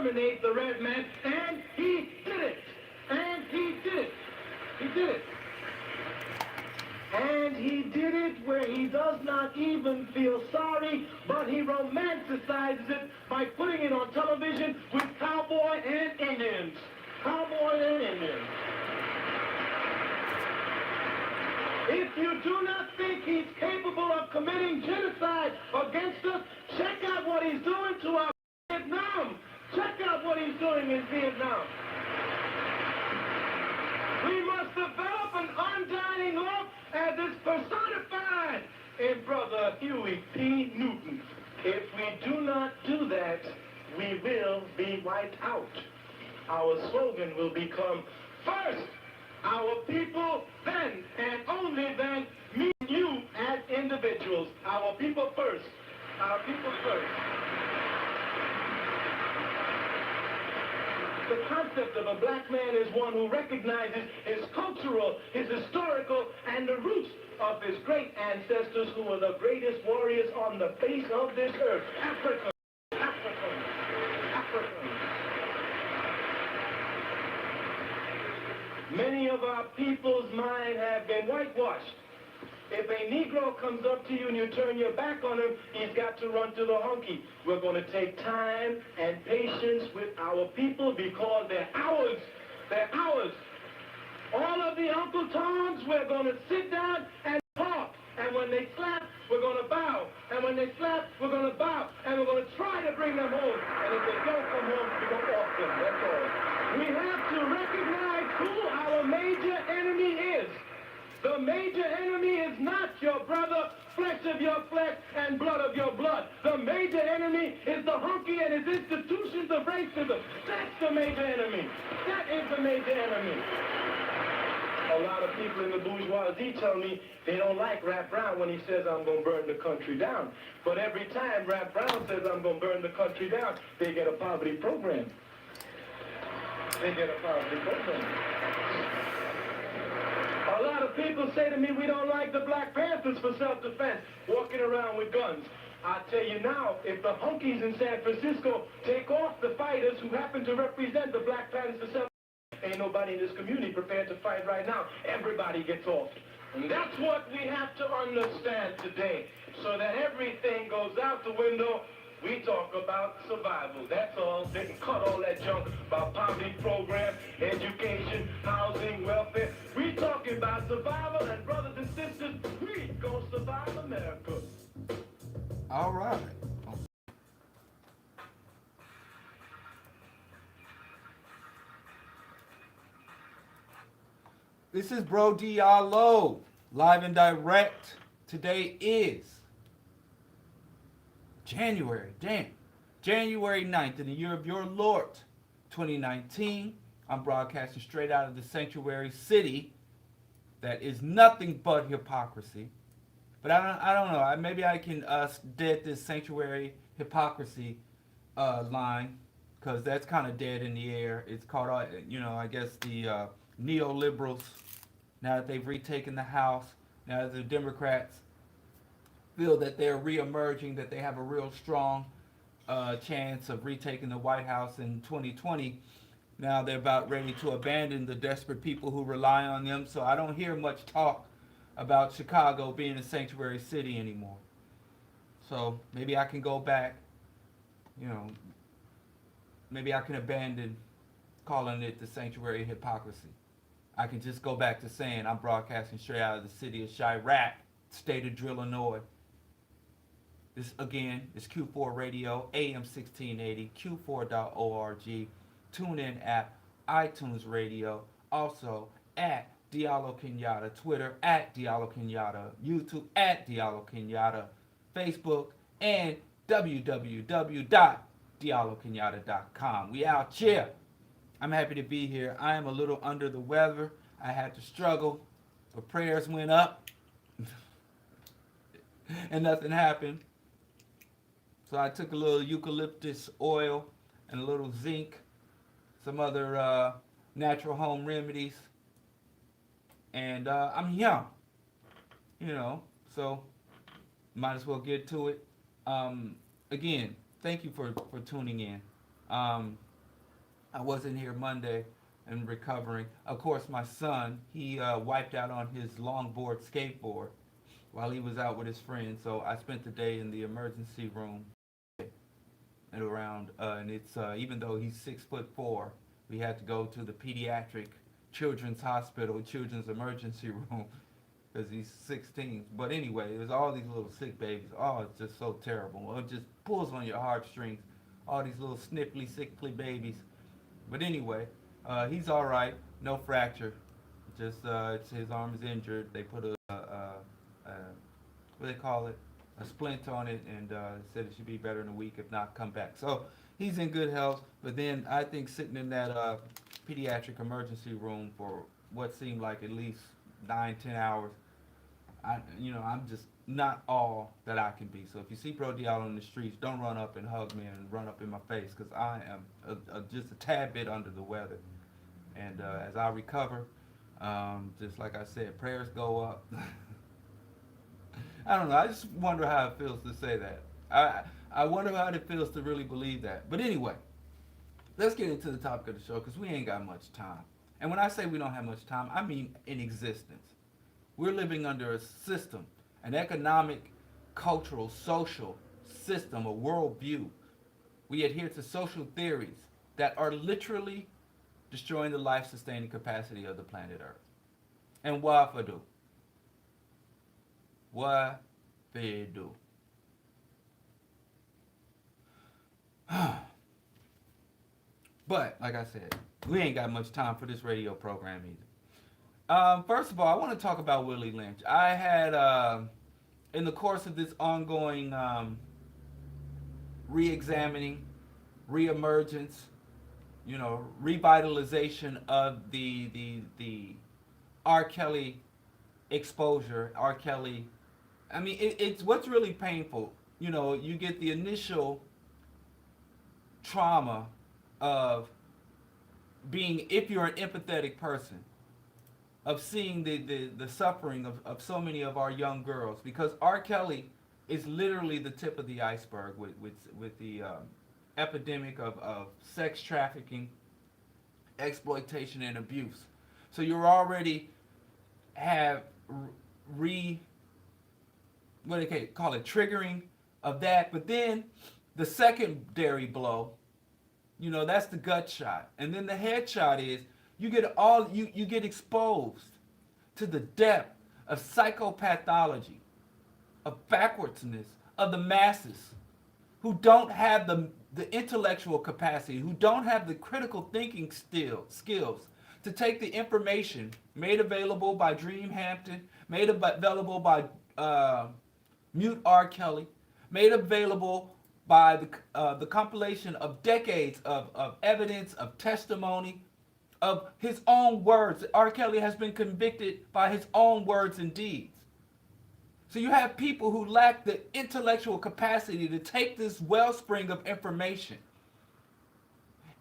exterminate the red man, and he did it. And he did it. He did it. And he did it where he does not even feel sorry, but he romanticizes it by putting it on television with cowboy and Indians. Cowboy and Indians. If you do not think he's capable of committing genocide against us, check out what he's doing to our Vietnam. Check out what he's doing in Vietnam. We must develop an undying love as it's personified in Brother Huey P. Newton. If we do not do that, we will be wiped out. Our slogan will become, first, our people, then, and only then, me and you as individuals. Our people first. Our people first. The concept of a black man is one who recognizes his cultural, his historical, and the roots of his great ancestors who were the greatest warriors on the face of this earth. Africa. Many of our people's minds have been whitewashed. If a Negro comes up to you and you turn your back on him, he's got to run to the hunky. We're going to take time and patience with our people because they're ours. They're ours. All of the Uncle Toms, we're going to sit down and talk. And when they slap, we're going to bow. And when they slap, we're going to bow. And we're going to try to bring them home. And if they don't come home, we're going to off them. That's all. We have to recognize who our major enemy is. The major enemy is not your brother, flesh of your flesh, and blood of your blood. The major enemy is the hunky and his institutions of racism. That's the major enemy. That is the major enemy. A lot of people in the bourgeoisie tell me they don't like Rap Brown when he says, I'm going to burn the country down. But every time Rap Brown says, I'm going to burn the country down, they get a poverty program. They get a poverty program. A lot of people say to me, we don't like the Black Panthers for self-defense, walking around with guns. I tell you now, if the hunkies in San Francisco take off the fighters who happen to represent the Black Panthers for self-defense, ain't nobody in this community prepared to fight right now. Everybody gets off. And that's what we have to understand today, so that everything goes out the window. We talk about survival. That's all. They can cut all that junk about poverty program, education, housing, welfare. We talking about survival, and brothers and sisters, we gonna survive America. All right. This is Bro Diallo, live and direct. Today is January 9th in the year of your Lord, 2019. I'm broadcasting straight out of the sanctuary city that is nothing but hypocrisy. But I don't know. Maybe I can dead this sanctuary hypocrisy line, because that's kind of dead in the air. It's called, I guess the neoliberals, now that they've retaken the House, now that the Democrats feel that they're re-emerging, that they have a real strong chance of retaking the White House in 2020. Now they're about ready to abandon the desperate people who rely on them. So I don't hear much talk about Chicago being a sanctuary city anymore. So maybe I can go back, maybe I can abandon calling it the sanctuary hypocrisy. I can just go back to saying I'm broadcasting straight out of the city of Chirac, state of Illinois. This, again, is Q4 Radio, AM 1680, Q4.org, TuneIn app, iTunes Radio, also at Diallo Kenyatta, Twitter at Diallo Kenyatta, YouTube at Diallo Kenyatta, Facebook, and www.diallokenyatta.com. We out here. I'm happy to be here. I am a little under the weather. I had to struggle, but prayers went up and nothing happened. So I took a little eucalyptus oil and a little zinc, some other natural home remedies, and I'm young, so might as well get to it. Again, thank you for tuning in. I wasn't here Monday and recovering. Of course, my son, he wiped out on his longboard skateboard while he was out with his friends. So I spent the day in the emergency room and around, and it's even though he's 6'4", we had to go to the pediatric children's hospital, children's emergency room, because he's 16. But anyway, it was all these little sick babies. Oh, it's just so terrible. It just pulls on your heartstrings. All these little sniffly, sickly babies. But anyway, he's all right. No fracture. Just it's, his arm is injured. They put what do they call it? A splint on it, and said it should be better in a week. If not, come back. So he's in good health. But then I think sitting in that pediatric emergency room for what seemed like at least 9, 10 hours, I'm just not all that I can be. So if you see Bro Diallo in the streets, don't run up and hug me and run up in my face, because I am just a tad bit under the weather. And as I recover, just like I said, prayers go up. I don't know. I just wonder how it feels to say that. I wonder how it feels to really believe that. But anyway, let's get into the topic of the show, because we ain't got much time. And when I say we don't have much time, I mean in existence. We're living under a system, an economic, cultural, social system, a worldview. We adhere to social theories that are literally destroying the life-sustaining capacity of the planet Earth. And why for do? Why they do? But, like I said, we ain't got much time for this radio program either. First of all, I want to talk about Willie Lynch. I had, in the course of this ongoing re-examining, re-emergence, revitalization of the R. Kelly exposure, R. Kelly. I mean, it's what's really painful. You get the initial trauma of being, if you're an empathetic person, of seeing the suffering of so many of our young girls, because R. Kelly is literally the tip of the iceberg with the epidemic of sex trafficking, exploitation, and abuse. So you already have what do they call it, triggering of that. But then the secondary blow, that's the gut shot, and then the head shot is you get exposed to the depth of psychopathology, of backwardsness of the masses, who don't have the intellectual capacity, who don't have the critical thinking skills to take the information made available by Dream Hampton, made available by Mute R. Kelly, made available by the compilation of decades of evidence, of testimony, of his own words. R. Kelly has been convicted by his own words and deeds. So you have people who lack the intellectual capacity to take this wellspring of information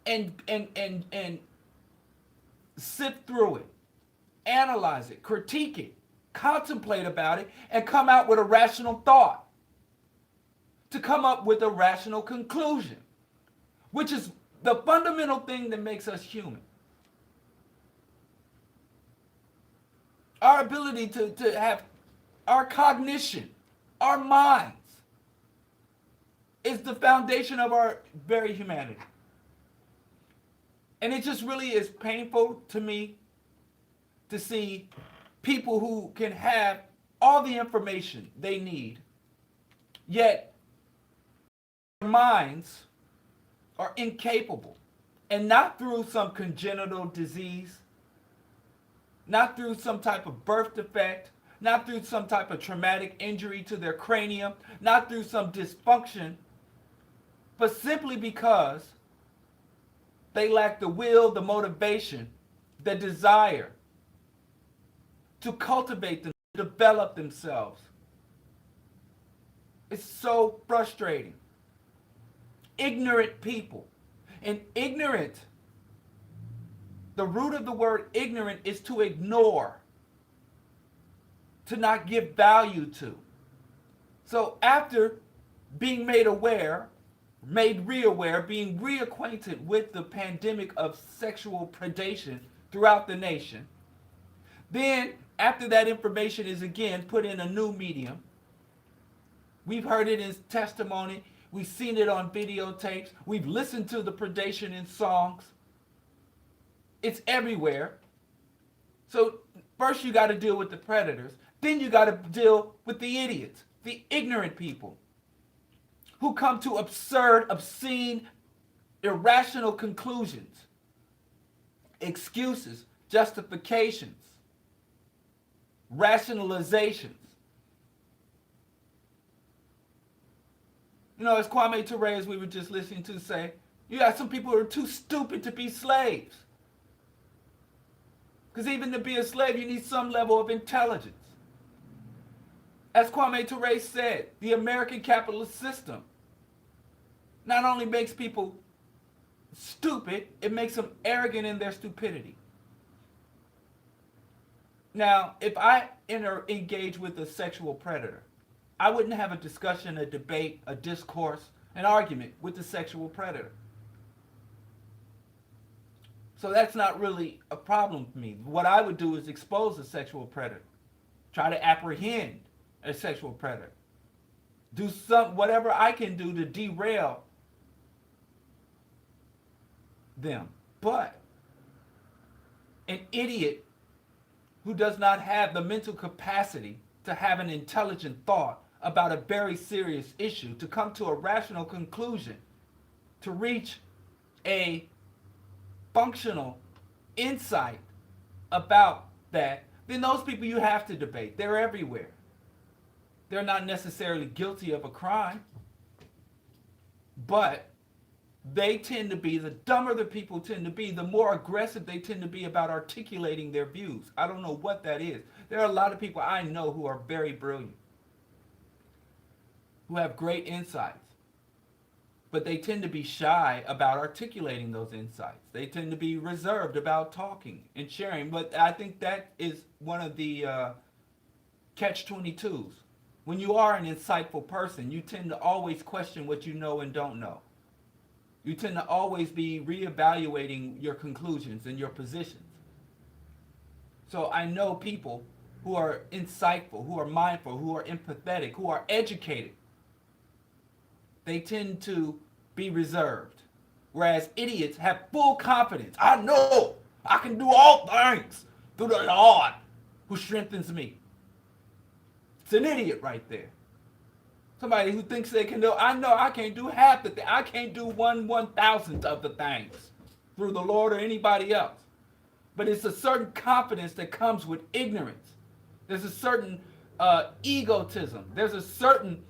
and sift through it, analyze it, critique it, contemplate about it, and come out with a rational thought, to come up with a rational conclusion, which is the fundamental thing that makes us human. Our ability to have our cognition, our minds, is the foundation of our very humanity. And it just really is painful to me to see people who can have all the information they need, yet their minds are incapable, and not through some congenital disease, not through some type of birth defect, not through some type of traumatic injury to their cranium, not through some dysfunction, but simply because they lack the will, the motivation, the desire to cultivate them, to develop themselves. It's so frustrating. Ignorant people. And ignorant, the root of the word ignorant is to ignore, to not give value to. So after being made aware, made re-aware, being reacquainted with the pandemic of sexual predation throughout the nation. Then, after that information is again put in a new medium, we've heard it in testimony, we've seen it on videotapes, we've listened to the predation in songs. It's everywhere. So first you got to deal with the predators. Then you got to deal with the idiots, the ignorant people who come to absurd, obscene, irrational conclusions, excuses, justifications, rationalizations. You know, as Kwame Ture, as we were just listening to, say, you got some people who are too stupid to be slaves. Because even to be a slave, you need some level of intelligence. As Kwame Ture said, the American capitalist system not only makes people stupid, it makes them arrogant in their stupidity. Now, if I engage with a sexual predator, I wouldn't have a discussion, a debate, a discourse, an argument with the sexual predator. So that's not really a problem for me. What I would do is expose a sexual predator, try to apprehend a sexual predator, do whatever I can do to derail them. But an idiot who does not have the mental capacity to have an intelligent thought about a very serious issue, to come to a rational conclusion, to reach a functional insight about that, then those people you have to debate. They're everywhere. They're not necessarily guilty of a crime, but they tend to be, the dumber the people tend to be, the more aggressive they tend to be about articulating their views. I don't know what that is. There are a lot of people I know who are very brilliant, who have great insights, but they tend to be shy about articulating those insights. They tend to be reserved about talking and sharing. But I think that is one of the catch-22s. When you are an insightful person, you tend to always question what you know and don't know. You tend to always be reevaluating your conclusions and your positions. So I know people who are insightful, who are mindful, who are empathetic, who are educated. They tend to be reserved. Whereas idiots have full confidence. I know I can do all things through the Lord who strengthens me. It's an idiot right there. Somebody who thinks they can do, I know I can't do half the thing. I can't do 1/1000th of the things through the Lord or anybody else. But it's a certain confidence that comes with ignorance. There's a certain egotism. There's a certain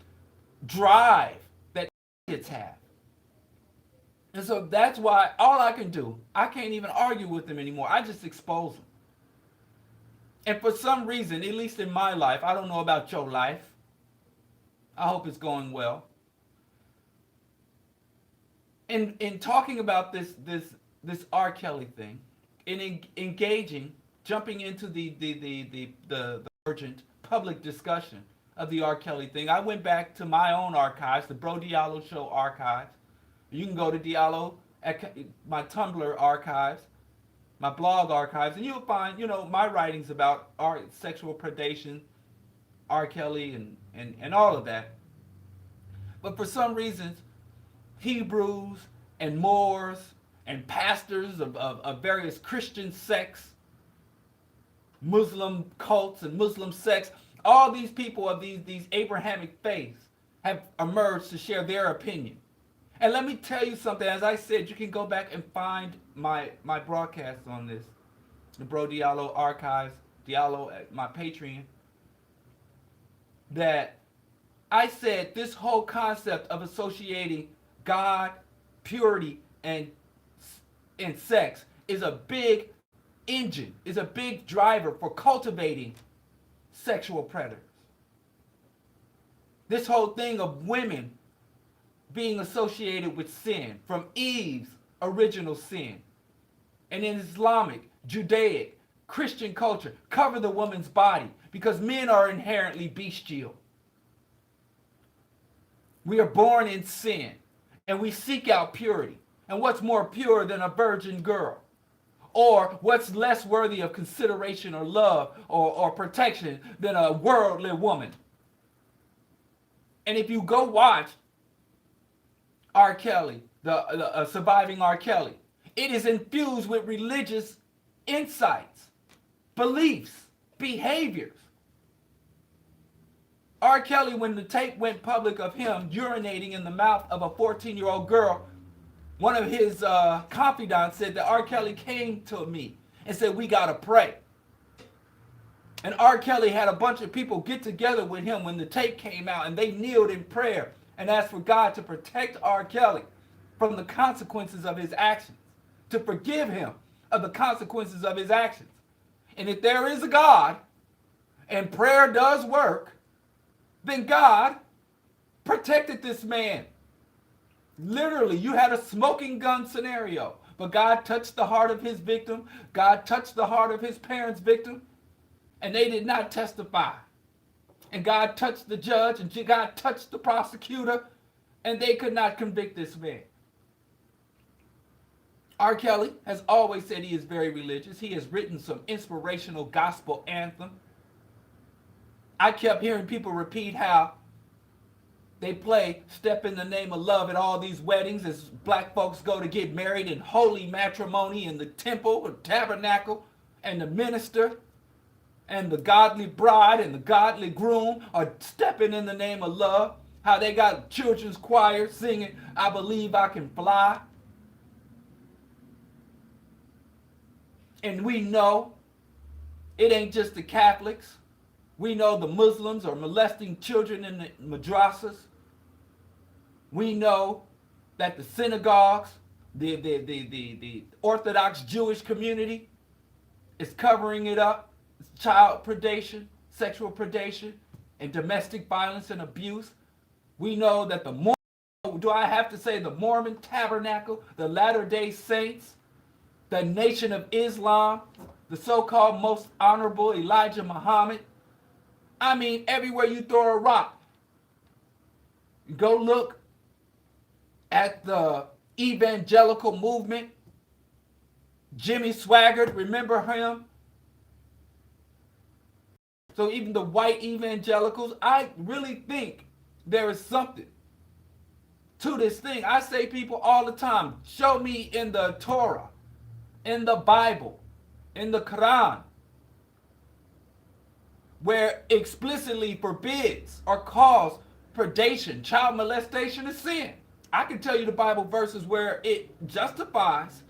drive that idiots have. And so that's why all I can do, I can't even argue with them anymore. I just expose them. And for some reason, at least in my life, I don't know about your life, I hope it's going well. In talking about this R. Kelly thing, in engaging, jumping into the urgent public discussion of the R. Kelly thing, I went back to my own archives, the Bro Diallo Show archives. You can go to Diallo at my Tumblr archives, my blog archives, and you'll find, my writings about sexual predation, R. Kelly, and all of that. But for some reasons, Hebrews and Moors and pastors of various Christian sects, Muslim cults and Muslim sects, all these people of these Abrahamic faiths have emerged to share their opinion. And let me tell you something, as I said, you can go back and find my broadcasts on this, the Bro Diallo archives, Diallo at my Patreon, that I said this whole concept of associating God, purity, and sex is a big engine, is a big driver for cultivating sexual predators. This whole thing of women being associated with sin, from Eve's original sin, and in Islamic, Judaic, Christian culture, cover the woman's body because men are inherently bestial. We are born in sin. and we seek out purity. And what's more pure than a virgin girl? Or what's less worthy of consideration or love or protection than a worldly woman? And if you go watch R. Kelly, the surviving R. Kelly, it is infused with religious insights, beliefs, behaviors. R. Kelly, when the tape went public of him urinating in the mouth of a 14-year-old girl, one of his confidants said that R. Kelly came to me and said, we got to pray. And R. Kelly had a bunch of people get together with him when the tape came out, and they kneeled in prayer and asked for God to protect R. Kelly from the consequences of his actions, to forgive him of the consequences of his actions. And if there is a God and prayer does work, then God protected this man. Literally, you had a smoking gun scenario, but God touched the heart of his victim. God touched the heart of his parents' victim, and they did not testify. And God touched the judge, and God touched the prosecutor, and they could not convict this man. R. Kelly has always said he is very religious. He has written some inspirational gospel anthem. I kept hearing people repeat how they play Step in the Name of Love at all these weddings as black folks go to get married in holy matrimony in the temple or tabernacle, and the minister and the godly bride and the godly groom are stepping in the name of love. How they got children's choir singing, I Believe I Can Fly. And we know it ain't just the Catholics. We know the Muslims are molesting children in the madrasas. We know that the synagogues, the Orthodox Jewish community is covering it up. It's child predation, sexual predation, and domestic violence and abuse. We know that the Mormon Tabernacle, the Latter-day Saints, the Nation of Islam, the so-called most honorable Elijah Muhammad. I mean, everywhere you throw a rock, go look at the evangelical movement. Jimmy Swaggart, remember him? So even the white evangelicals, I really think there is something to this thing. I say people all the time, show me in the Torah, in the Bible, in the Quran, where explicitly forbids or calls predation, child molestation, a sin. I can tell you the Bible verses where it justifies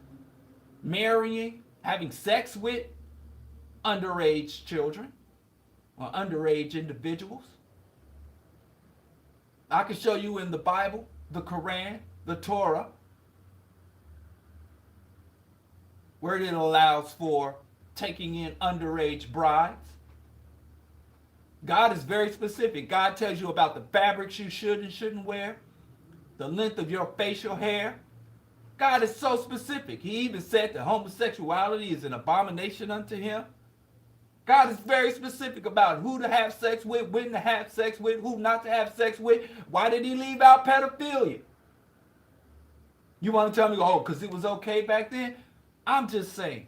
marrying, having sex with underage children or underage individuals. I can show you in the Bible, the Quran, the Torah, where it allows for taking in underage brides. God is very specific. God tells you about the fabrics you should and shouldn't wear, the length of your facial hair. God is so specific. He even said that homosexuality is an abomination unto him. God is very specific about who to have sex with, when to have sex with, who not to have sex with. Why did he leave out pedophilia? You want to tell me, oh, because it was okay back then? I'm just saying.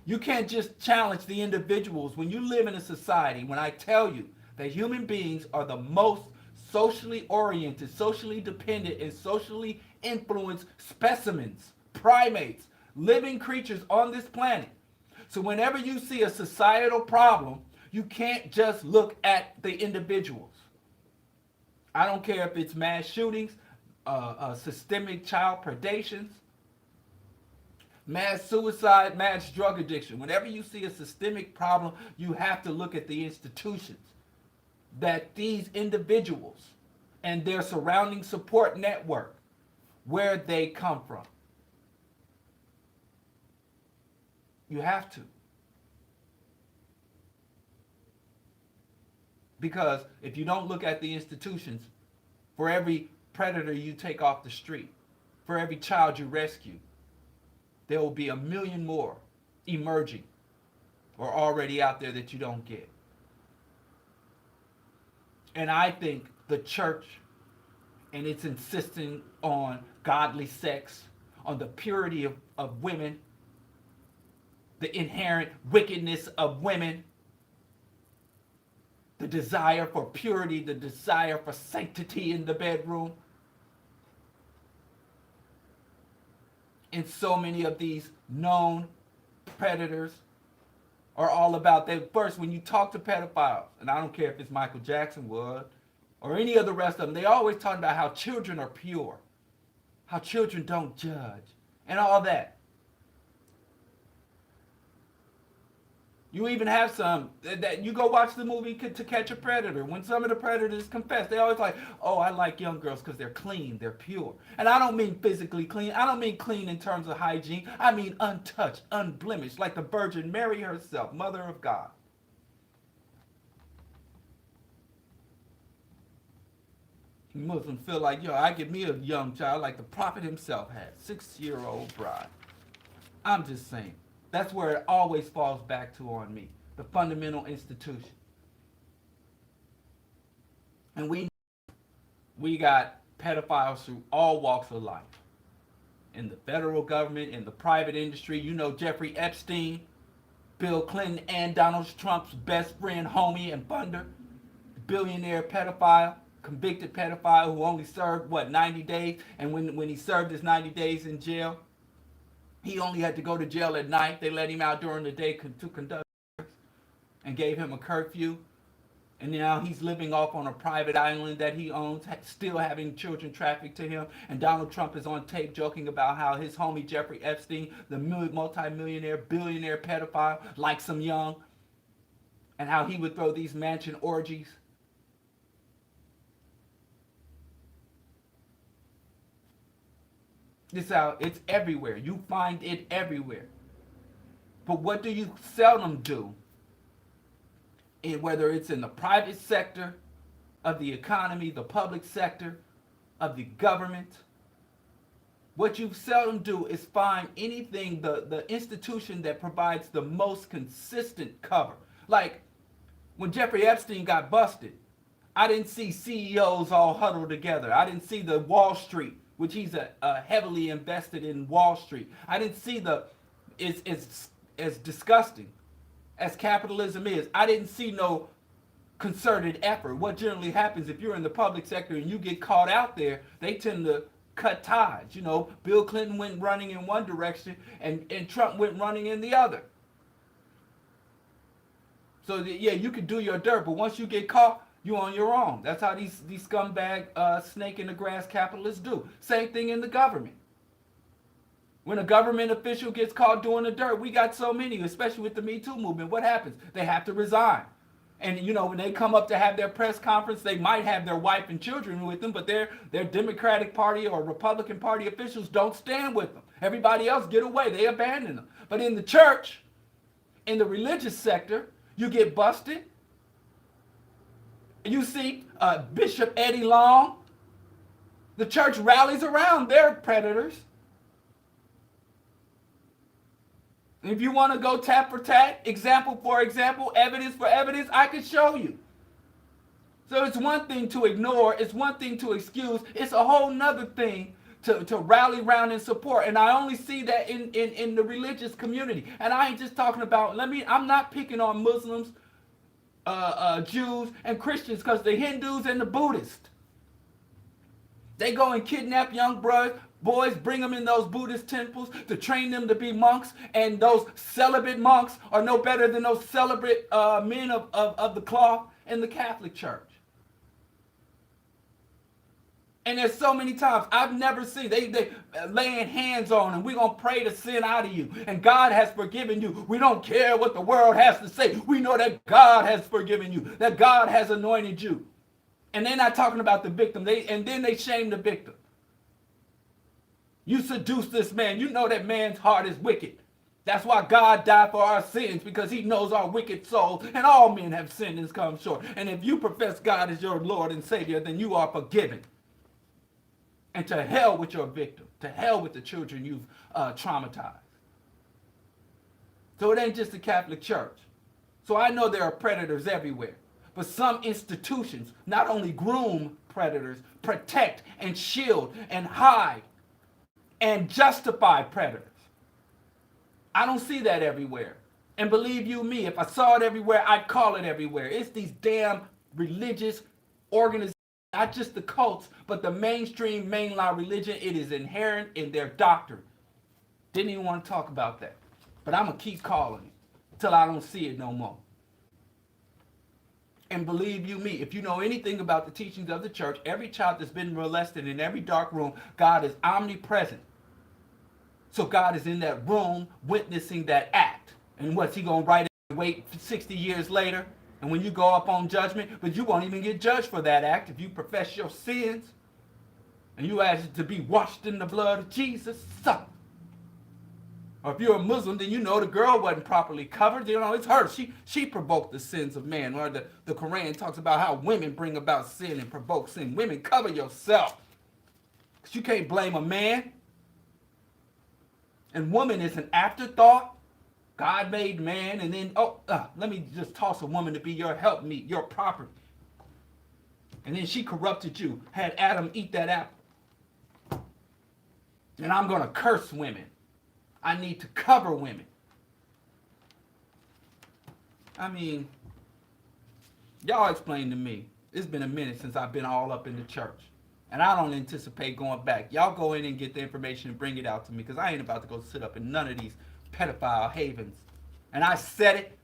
You can't just challenge the individuals when you live in a society. When I tell you that human beings are the most socially oriented, socially dependent, and socially influenced specimens, primates, living creatures on this planet. So whenever you see a societal problem, you can't just look at the individuals. I don't care if it's mass shootings, systemic child predations, mass suicide, mass drug addiction. Whenever you see a systemic problem, you have to look at the institutions that these individuals and their surrounding support network, where they come from. You have to. Because if you don't look at the institutions, for every predator you take off the street, for every child you rescue, there will be 1 million more emerging or already out there that you don't get. And I think the church and it's insisting on godly sex, on the purity of women, the inherent wickedness of women, the desire for purity, the desire for sanctity in the bedroom. And so many of these known predators are all about that. First, when you talk to pedophiles, and I don't care if it's Michael Jackson Wood or any of the rest of them, they always talk about how children are pure, how children don't judge, and all that. You even have some that you go watch the movie To Catch a Predator. When some of the predators confess, they always like, oh, I like young girls because they're clean, they're pure. And I don't mean physically clean. I don't mean clean in terms of hygiene. I mean untouched, unblemished, like the Virgin Mary herself, Mother of God. Muslims feel like, yo, I give me a young child like the Prophet himself had, 6-year-old bride. I'm just saying. That's where it always falls back to on me, the fundamental institution. And we got pedophiles through all walks of life. In the federal government, in the private industry, you know Jeffrey Epstein, Bill Clinton and Donald Trump's best friend, homie, and funder, billionaire pedophile, convicted pedophile who only served, 90 days? And when he served his 90 days in jail, he only had to go to jail at night. They let him out during the day to conduct and gave him a curfew. And now he's living off on a private island that he owns, still having children trafficked to him. And Donald Trump is on tape joking about how his homie Jeffrey Epstein, the multi-millionaire, billionaire pedophile, likes him young. And how he would throw these mansion orgies. It's everywhere. You find it everywhere. But what do you seldom do? Whether it's in the private sector of the economy, the public sector of the government, what you seldom do is find anything, the institution that provides the most consistent cover. Like when Jeffrey Epstein got busted, I didn't see CEOs all huddled together. I didn't see the Wall Street, which he's heavily invested in Wall Street. I didn't see it's as disgusting as capitalism is. I didn't see no concerted effort. What generally happens if you're in the public sector and you get caught out there, they tend to cut ties. You know, Bill Clinton went running in one direction and Trump went running in the other. So yeah, you could do your dirt, but once you get caught, you're on your own. That's how these scumbag snake in the grass capitalists do. Same thing in the government. When a government official gets caught doing the dirt, we got so many, especially with the Me Too movement. What happens? They have to resign. And you know, when they come up to have their press conference, they might have their wife and children with them, but their Democratic Party or Republican Party officials don't stand with them. Everybody else get away. They abandon them. But in the church, in the religious sector, you get busted. You see Bishop Eddie Long. The church rallies around their predators. If you want to go tat for tat, example for example, evidence for evidence, I can show you. So it's one thing to ignore, it's one thing to excuse, it's a whole nother thing to rally around and support. And I only see that in the religious community. And I ain't just talking about, I'm not picking on Muslims, Jews, and Christians, because the Hindus and the Buddhists, they go and kidnap young boys, bring them in those Buddhist temples to train them to be monks, and those celibate monks are no better than those celibate men of the cloth in the Catholic Church. And there's so many times I've never seen they laying hands on and we're going to pray the sin out of you. And God has forgiven you. We don't care what the world has to say. We know that God has forgiven you, that God has anointed you. And they're not talking about the victim. And then they shame the victim. You seduced this man. You know that man's heart is wicked. That's why God died for our sins, because he knows our wicked souls. And all men have sinned and come short. And if you profess God as your Lord and Savior, then you are forgiven. And to hell with your victim. To hell with the children you've traumatized. So it ain't just the Catholic Church. So I know there are predators everywhere. But some institutions not only groom predators protect and shield and hide and justify predators. I don't see that everywhere. And believe you me, if I saw it everywhere, I'd call it everywhere. It's these damn religious organizations, not just the cults, but the mainstream, mainline religion. It is inherent in their doctrine. Didn't even want to talk about that. But I'm going to keep calling it till I don't see it no more. And believe you me, if you know anything about the teachings of the church, every child that's been molested in every dark room, God is omnipresent. So God is in that room witnessing that act. And what's he going to write and wait 60 years later? And when you go up on judgment, but you won't even get judged for that act if you profess your sins. And you ask to be washed in the blood of Jesus. Or if you're a Muslim, then you know the girl wasn't properly covered. You know, it's her. She provoked the sins of man. Or the Quran talks about how women bring about sin and provoke sin. Women, cover yourself. Because you can't blame a man. And woman is an afterthought. God made man, and then, let me just toss a woman to be your helpmeet, your property. And then she corrupted you, had Adam eat that apple. And I'm going to curse women. I need to cover women. I mean, y'all explain to me. It's been a minute since I've been all up in the church. And I don't anticipate going back. Y'all go in and get the information and bring it out to me, because I ain't about to go sit up in none of these pedophile havens. And I said it,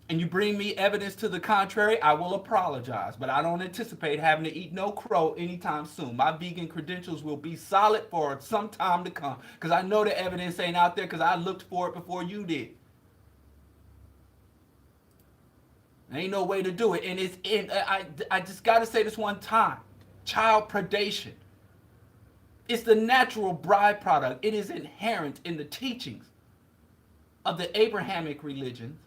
and you bring me evidence to the contrary, I will apologize. But I don't anticipate having to eat no crow anytime soon. My vegan credentials will be solid for some time to come, because I know the evidence ain't out there, because I looked for it before you did. There ain't no way to do it. And I just got to say this one time. Child predation. It's the natural byproduct. It is inherent in the teachings of the Abrahamic religions,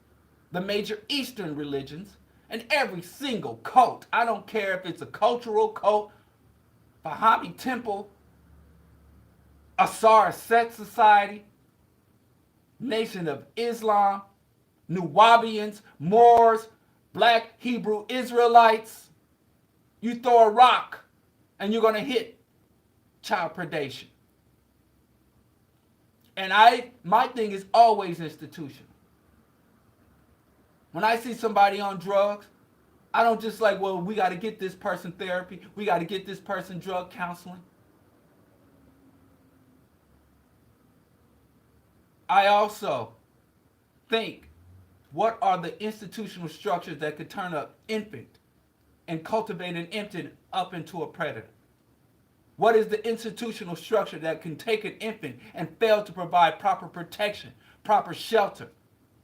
the major Eastern religions, and every single cult. I don't care if it's a cultural cult, Baha'i temple, Asar Set Society, Nation of Islam, Nuwabians, Moors, Black Hebrew Israelites. You throw a rock and you're going to hit child predation. And my thing is always institutional. When I see somebody on drugs, I don't just like, well, we got to get this person therapy. We got to get this person drug counseling. I also think, what are the institutional structures that could turn an infant and cultivate an infant up into a predator? What is the institutional structure that can take an infant and fail to provide proper protection, proper shelter,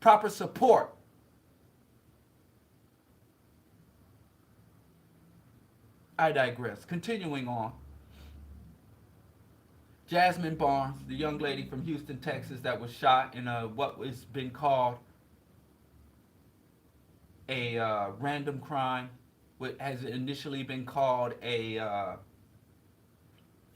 proper support? I digress. Continuing on. Jasmine Barnes, the young lady from Houston, Texas, that was shot in what has been called a random crime, what has initially been called a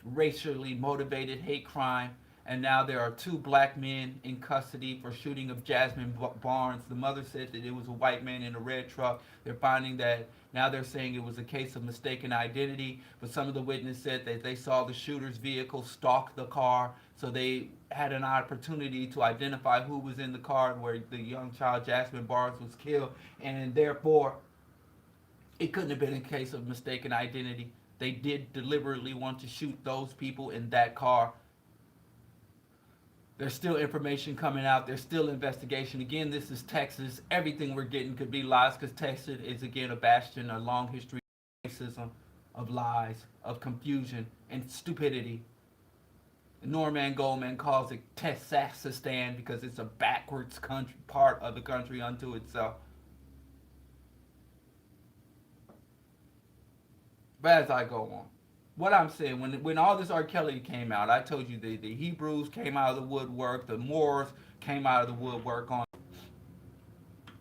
racially motivated hate crime, and now there are 2 black men in custody for shooting of Jasmine Barnes. The mother said that it was a white man in a red truck. They're finding that now they're saying it was a case of mistaken identity, but some of the witnesses said that they saw the shooter's vehicle stalk the car, so they had an opportunity to identify who was in the car where the young child Jasmine Barnes was killed, and therefore it couldn't have been a case of mistaken identity. They did deliberately want to shoot those people in that car. There's still information coming out. There's still investigation. Again, this is Texas. Everything we're getting could be lies, because Texas is, again, a bastion, a long history of racism, of lies, of confusion, and stupidity. Norman Goldman calls it Texasistan because it's a backwards country, part of the country unto itself. But as I go on, what I'm saying, when all this R. Kelly came out, I told you the Hebrews came out of the woodwork, the Moors came out of the woodwork on.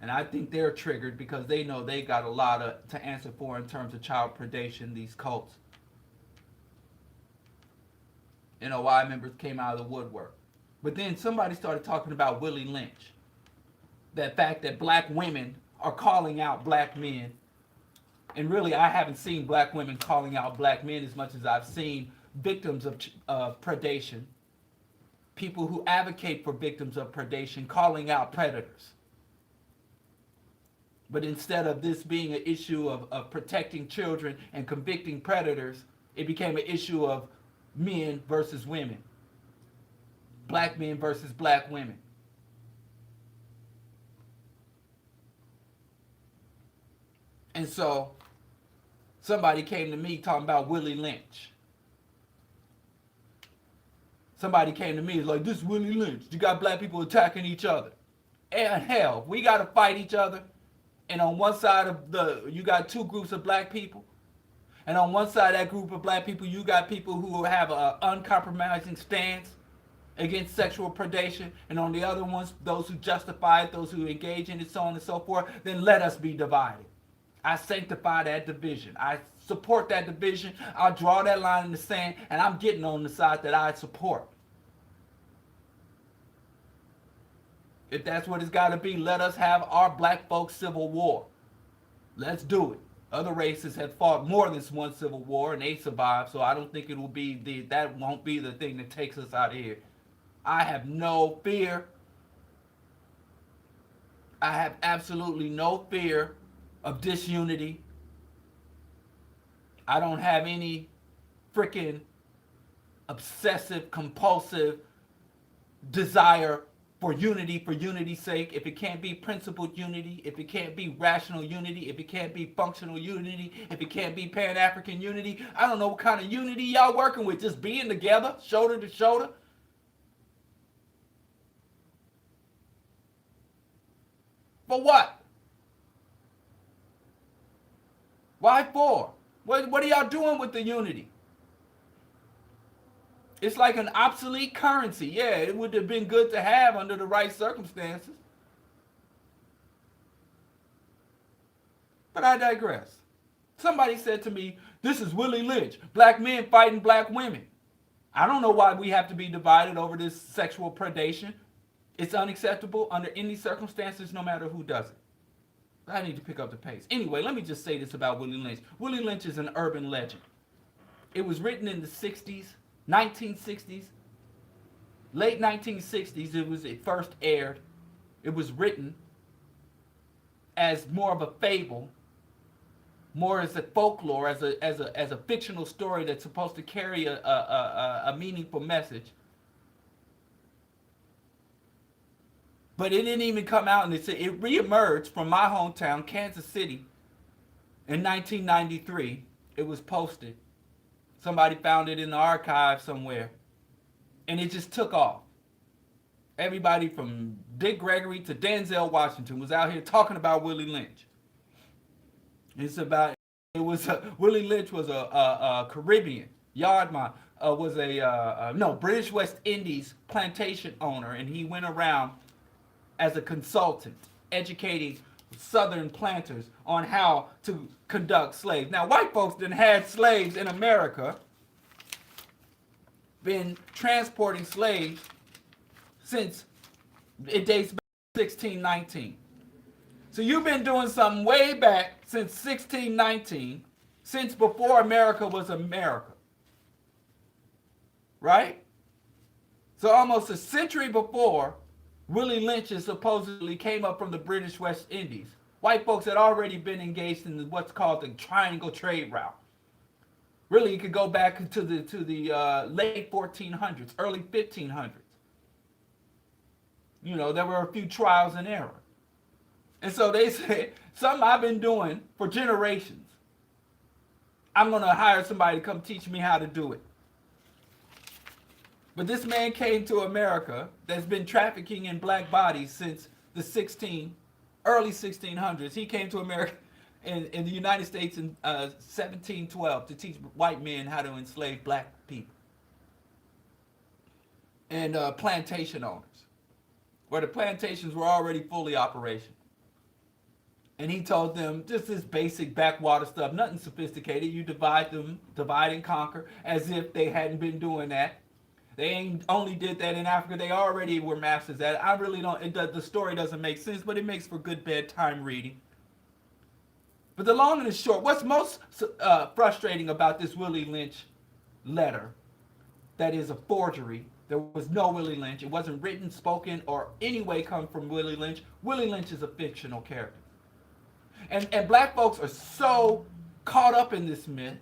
And I think they're triggered because they know they got a lot to answer for in terms of child predation, these cults. NOI members came out of the woodwork. But then somebody started talking about Willie Lynch. That fact that black women are calling out black men And really, I haven't seen black women calling out black men as much as I've seen victims of predation, people who advocate for victims of predation calling out predators. But instead of this being an issue of protecting children and convicting predators, it became an issue of men versus women, black men versus black women. And so somebody came to me talking about Willie Lynch. Somebody came to me like, this is Willie Lynch. You got black people attacking each other. And hell, we got to fight each other. And on one side of you got two groups of black people. And on one side of that group of black people, you got people who have an uncompromising stance against sexual predation. And on the other ones, those who justify it, those who engage in it, so on and so forth. Then let us be divided. I sanctify that division. I support that division. I'll draw that line in the sand, and I'm getting on the side that I support. If that's what it's got to be, let us have our black folks civil war. Let's do it. Other races have fought more than one civil war, and they survived, so I don't think it will be that won't be the thing that takes us out of here. I have no fear. I have absolutely no fear of disunity. I don't have any freaking obsessive, compulsive desire for unity's sake. If it can't be principled unity, if it can't be rational unity, if it can't be functional unity, if it can't be Pan-African unity, I don't know what kind of unity y'all working with. Just being together, shoulder to shoulder. For what? Why for? What are y'all doing with the unity? It's like an obsolete currency. Yeah, it would have been good to have under the right circumstances. But I digress. Somebody said to me, this is Willie Lynch, black men fighting black women. I don't know why we have to be divided over this sexual predation. It's unacceptable under any circumstances, no matter who does it. I need to pick up the pace. Anyway, let me just say this about Willie Lynch. Willie Lynch is an urban legend. It was written in the 60s, 1960s, late 1960s. It first aired. It was written as more of a fable, more as a folklore, as a fictional story that's supposed to carry a meaningful message. But it didn't even come out, and it reemerged from my hometown, Kansas City, in 1993. It was posted. Somebody found it in the archive somewhere, and it just took off. Everybody from Dick Gregory to Denzel Washington was out here talking about Willie Lynch. Willie Lynch was a Caribbean yardman, British West Indies plantation owner, and he went around as a consultant, educating Southern planters on how to conduct slaves. Now, white folks done had slaves in America, been transporting slaves since it dates back to 1619. So you've been doing something way back since 1619, since before America was America. Right? So almost a century before Willie Lynch supposedly came up from the British West Indies. White folks had already been engaged in what's called the triangle trade route. Really, you could go back to the late 1400s, early 1500s. You know, there were a few trials and error. And so they said, something I've been doing for generations. I'm going to hire somebody to come teach me how to do it. But this man came to America that's been trafficking in black bodies since the early 1600s. He came to America in the United States in 1712 to teach white men how to enslave black people. And plantation owners, where the plantations were already fully operational. And he told them just this basic backwater stuff, nothing sophisticated. You divide and conquer, as if they hadn't been doing that. They ain't only did that in Africa. They already were masters at it. I really don't. The story doesn't make sense, but it makes for good bedtime reading. But the long and the short, what's most frustrating about this Willie Lynch letter that is a forgery? There was no Willie Lynch. It wasn't written, spoken, or any way come from Willie Lynch. Willie Lynch is a fictional character. And black folks are so caught up in this myth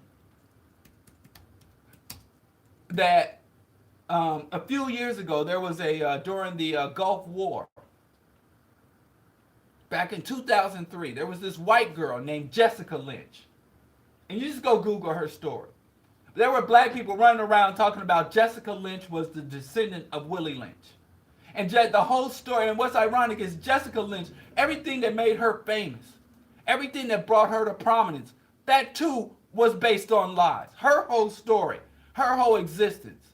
that a few years ago, there was during the Gulf War, back in 2003, there was this white girl named Jessica Lynch. And you just go Google her story. There were black people running around talking about Jessica Lynch was the descendant of Willie Lynch. And the whole story, and what's ironic is Jessica Lynch, everything that made her famous, everything that brought her to prominence, that too was based on lies. Her whole story, her whole existence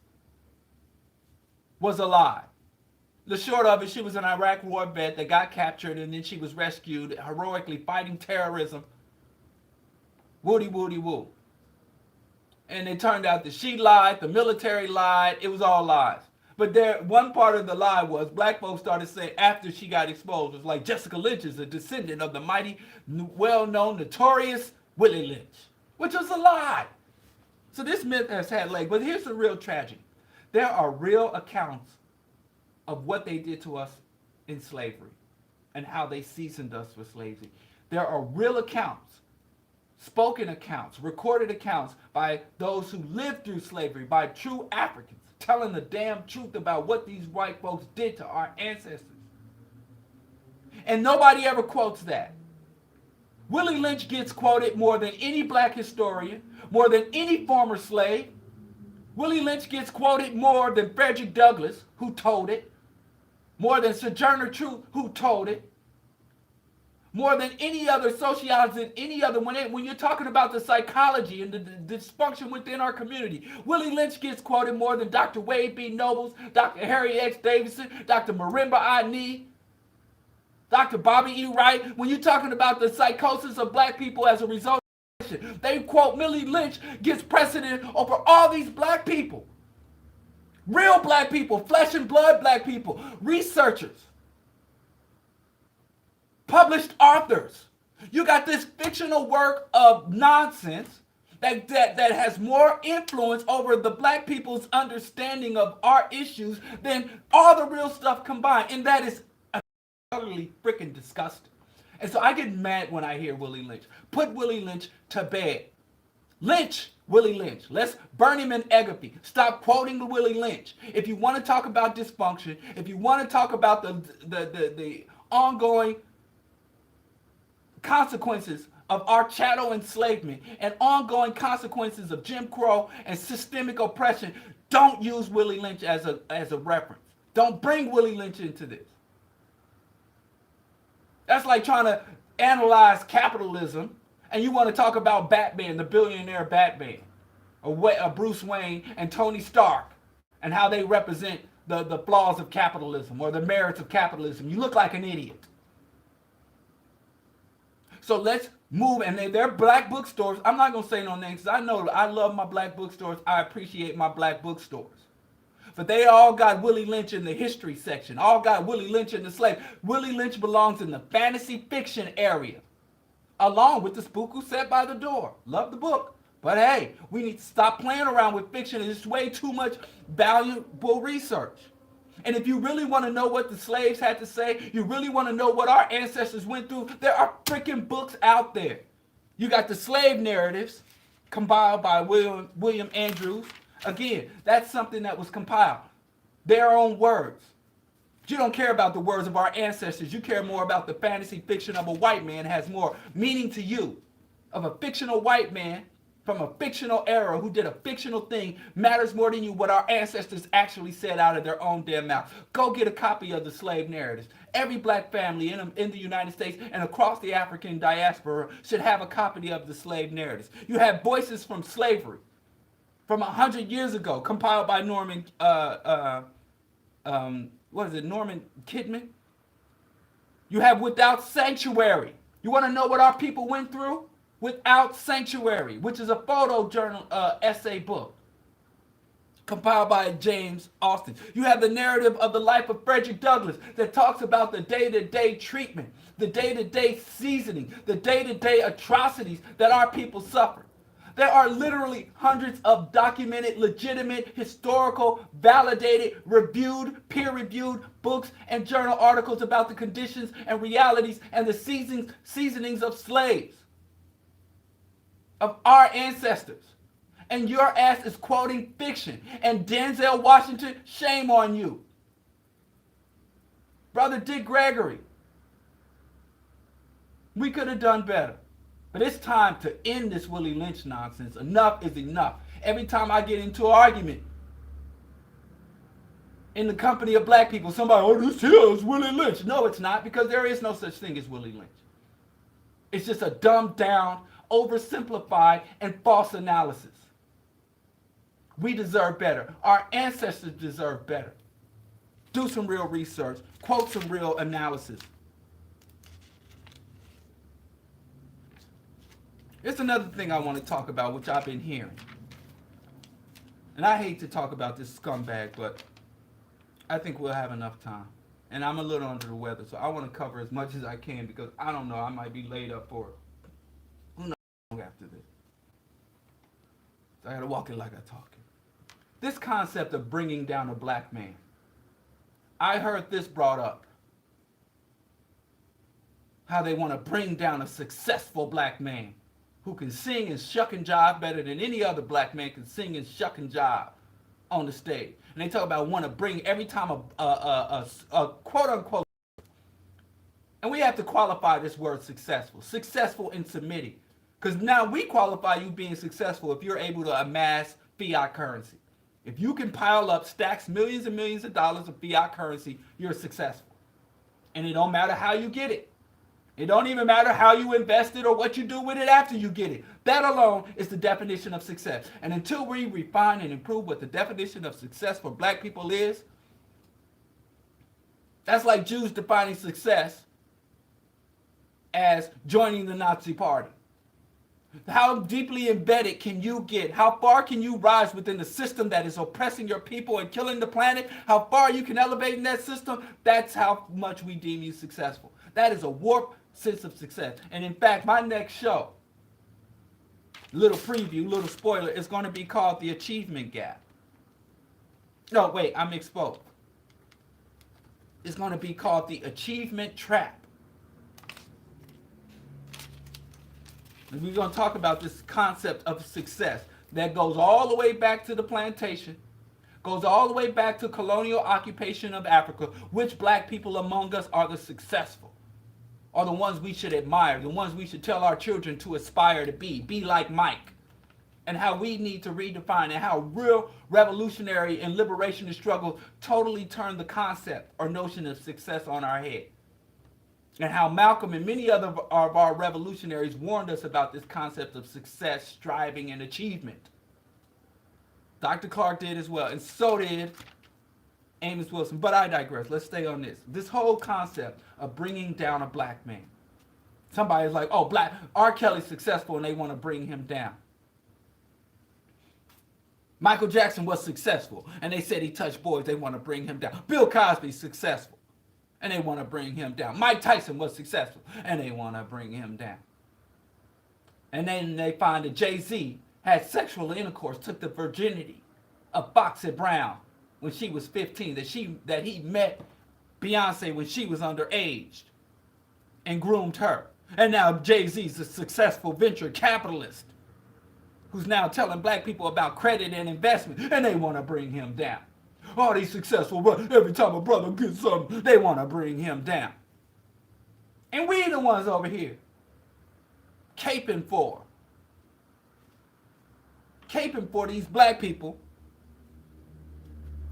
was a lie. The short of it, she was an Iraq war vet that got captured and then she was rescued, heroically fighting terrorism. Woody, woody, woo. And it turned out that she lied, the military lied, it was all lies. But one part of the lie was black folks started saying after she got exposed, it was like Jessica Lynch is a descendant of the mighty, well-known, notorious Willie Lynch, which was a lie. So this myth has had legs, but here's the real tragedy. There are real accounts of what they did to us in slavery and how they seasoned us with slavery. There are real accounts, spoken accounts, recorded accounts by those who lived through slavery, by true Africans, telling the damn truth about what these white folks did to our ancestors. And nobody ever quotes that. Willie Lynch gets quoted more than any black historian, more than any former slave. Willie Lynch gets quoted more than Frederick Douglass, who told it, more than Sojourner Truth, who told it, more than any other sociologist, any other, when you're talking about the psychology and the dysfunction within our community, Willie Lynch gets quoted more than Dr. Wade B. Nobles, Dr. Harry X. Davidson, Dr. Marimba Ani, Dr. Bobby E. Wright. When you're talking about the psychosis of black people as a result of oppression, they quote Willie Lynch gets precedent over all these black people. Real black people, flesh and blood black people, researchers, published authors. You got this fictional work of nonsense that has more influence over the black people's understanding of our issues than all the real stuff combined. And that is utterly freaking disgusting. And so I get mad when I hear Willie Lynch. Put Willie Lynch to bed. Lynch Willie Lynch. Let's burn him in Agape. Stop quoting the Willie Lynch. If you want to talk about dysfunction, if you want to talk about the ongoing consequences of our chattel enslavement and ongoing consequences of Jim Crow and systemic oppression, don't use Willie Lynch as a reference. Don't bring Willie Lynch into this. That's like trying to analyze capitalism and you want to talk about Batman, the billionaire Batman, or Bruce Wayne and Tony Stark, and how they represent the flaws of capitalism or the merits of capitalism. You look like an idiot. So let's move, and they're black bookstores. I'm not going to say no names, because I know I love my black bookstores. I appreciate my black bookstores. But they all got Willie Lynch in the history section, all got Willie Lynch in the slave. Willie Lynch belongs in the fantasy fiction area, along with the Spook Who Sat by the Door. Love the book. But hey, we need to stop playing around with fiction. It's way too much valuable research. And if you really want to know what the slaves had to say, you really want to know what our ancestors went through, there are freaking books out there. You got the slave narratives compiled by William Andrews. Again, that's something that was compiled. Their own words. You don't care about the words of our ancestors. You care more about the fantasy fiction of a white man. It has more meaning to you. Of a fictional white man from a fictional era who did a fictional thing matters more than you what our ancestors actually said out of their own damn mouth. Go get a copy of the slave narratives. Every black family in the United States and across the African diaspora should have a copy of the slave narratives. You have Voices from Slavery from 100 years ago, compiled by Norman Kidman? You have Without Sanctuary. You want to know what our people went through? Without Sanctuary, which is a photo journal essay book. compiled by James Austin. You have the narrative of the life of Frederick Douglass that talks about the day-to-day treatment, the day-to-day seasoning, the day-to-day atrocities that our people suffer. There are literally hundreds of documented, legitimate, historical, validated, reviewed, peer-reviewed books and journal articles about the conditions and realities and the seasonings of slaves, of our ancestors. And your ass is quoting fiction. And Denzel Washington, shame on you. Brother Dick Gregory, we could have done better. But it's time to end this Willie Lynch nonsense. Enough is enough. Every time I get into an argument in the company of black people, somebody, oh, this here is Willie Lynch. No, it's not, because there is no such thing as Willie Lynch. It's just a dumbed down, oversimplified, and false analysis. We deserve better. Our ancestors deserve better. Do some real research. Quote some real analysis. It's another thing I want to talk about, which I've been hearing. And I hate to talk about this scumbag, but I think we'll have enough time. And I'm a little under the weather, so I want to cover as much as I can because I don't know, I might be laid up for who knows after this. So I got to walk it like I talk it. This concept of bringing down a black man. I heard this brought up. How they want to bring down a successful black man who can sing and shuck and jive better than any other black man can sing and shuck and jive on the stage. And they talk about want to bring every time a quote unquote, and we have to qualify this word successful. Successful in submitting. Because now we qualify you being successful if you're able to amass fiat currency. If you can pile up stacks, millions and millions of dollars of fiat currency, you're successful. And it don't matter how you get it. It don't even matter how you invest it or what you do with it after you get it. That alone is the definition of success. And until we refine and improve what the definition of success for black people is, that's like Jews defining success as joining the Nazi Party. How deeply embedded can you get? How far can you rise within the system that is oppressing your people and killing the planet? How far you can elevate in that system? That's how much we deem you successful. That is a warped sense of success. And in fact, my next show, little preview, little spoiler, is going to be called The Achievement Gap. No, wait, I misspoke. It's going to be called The Achievement Trap. And we're going to talk about this concept of success that goes all the way back to the plantation, goes all the way back to colonial occupation of Africa. Which black people among us are the successful? Are the ones we should admire, the ones we should tell our children to aspire to be like Mike. And how we need to redefine and how real revolutionary and liberationist struggle totally turned the concept or notion of success on our head. And how Malcolm and many other of our revolutionaries warned us about this concept of success, striving, and achievement. Dr. Clark did as well, and so did Amos Wilson. But I digress. Let's stay on this. This whole concept of bringing down a black man. Somebody's like, oh, R. Kelly's successful and they want to bring him down. Michael Jackson was successful and they said he touched boys, they want to bring him down. Bill Cosby's successful and they want to bring him down. Mike Tyson was successful and they want to bring him down. And then they find that Jay-Z had sexual intercourse, took the virginity of Foxy Brown when she was 15, that he met Beyonce when she was underage and groomed her. And now Jay-Z's a successful venture capitalist who's now telling black people about credit and investment, and they want to bring him down. Oh, he's successful, but every time a brother gets something, they want to bring him down. And we the ones over here caping for these black people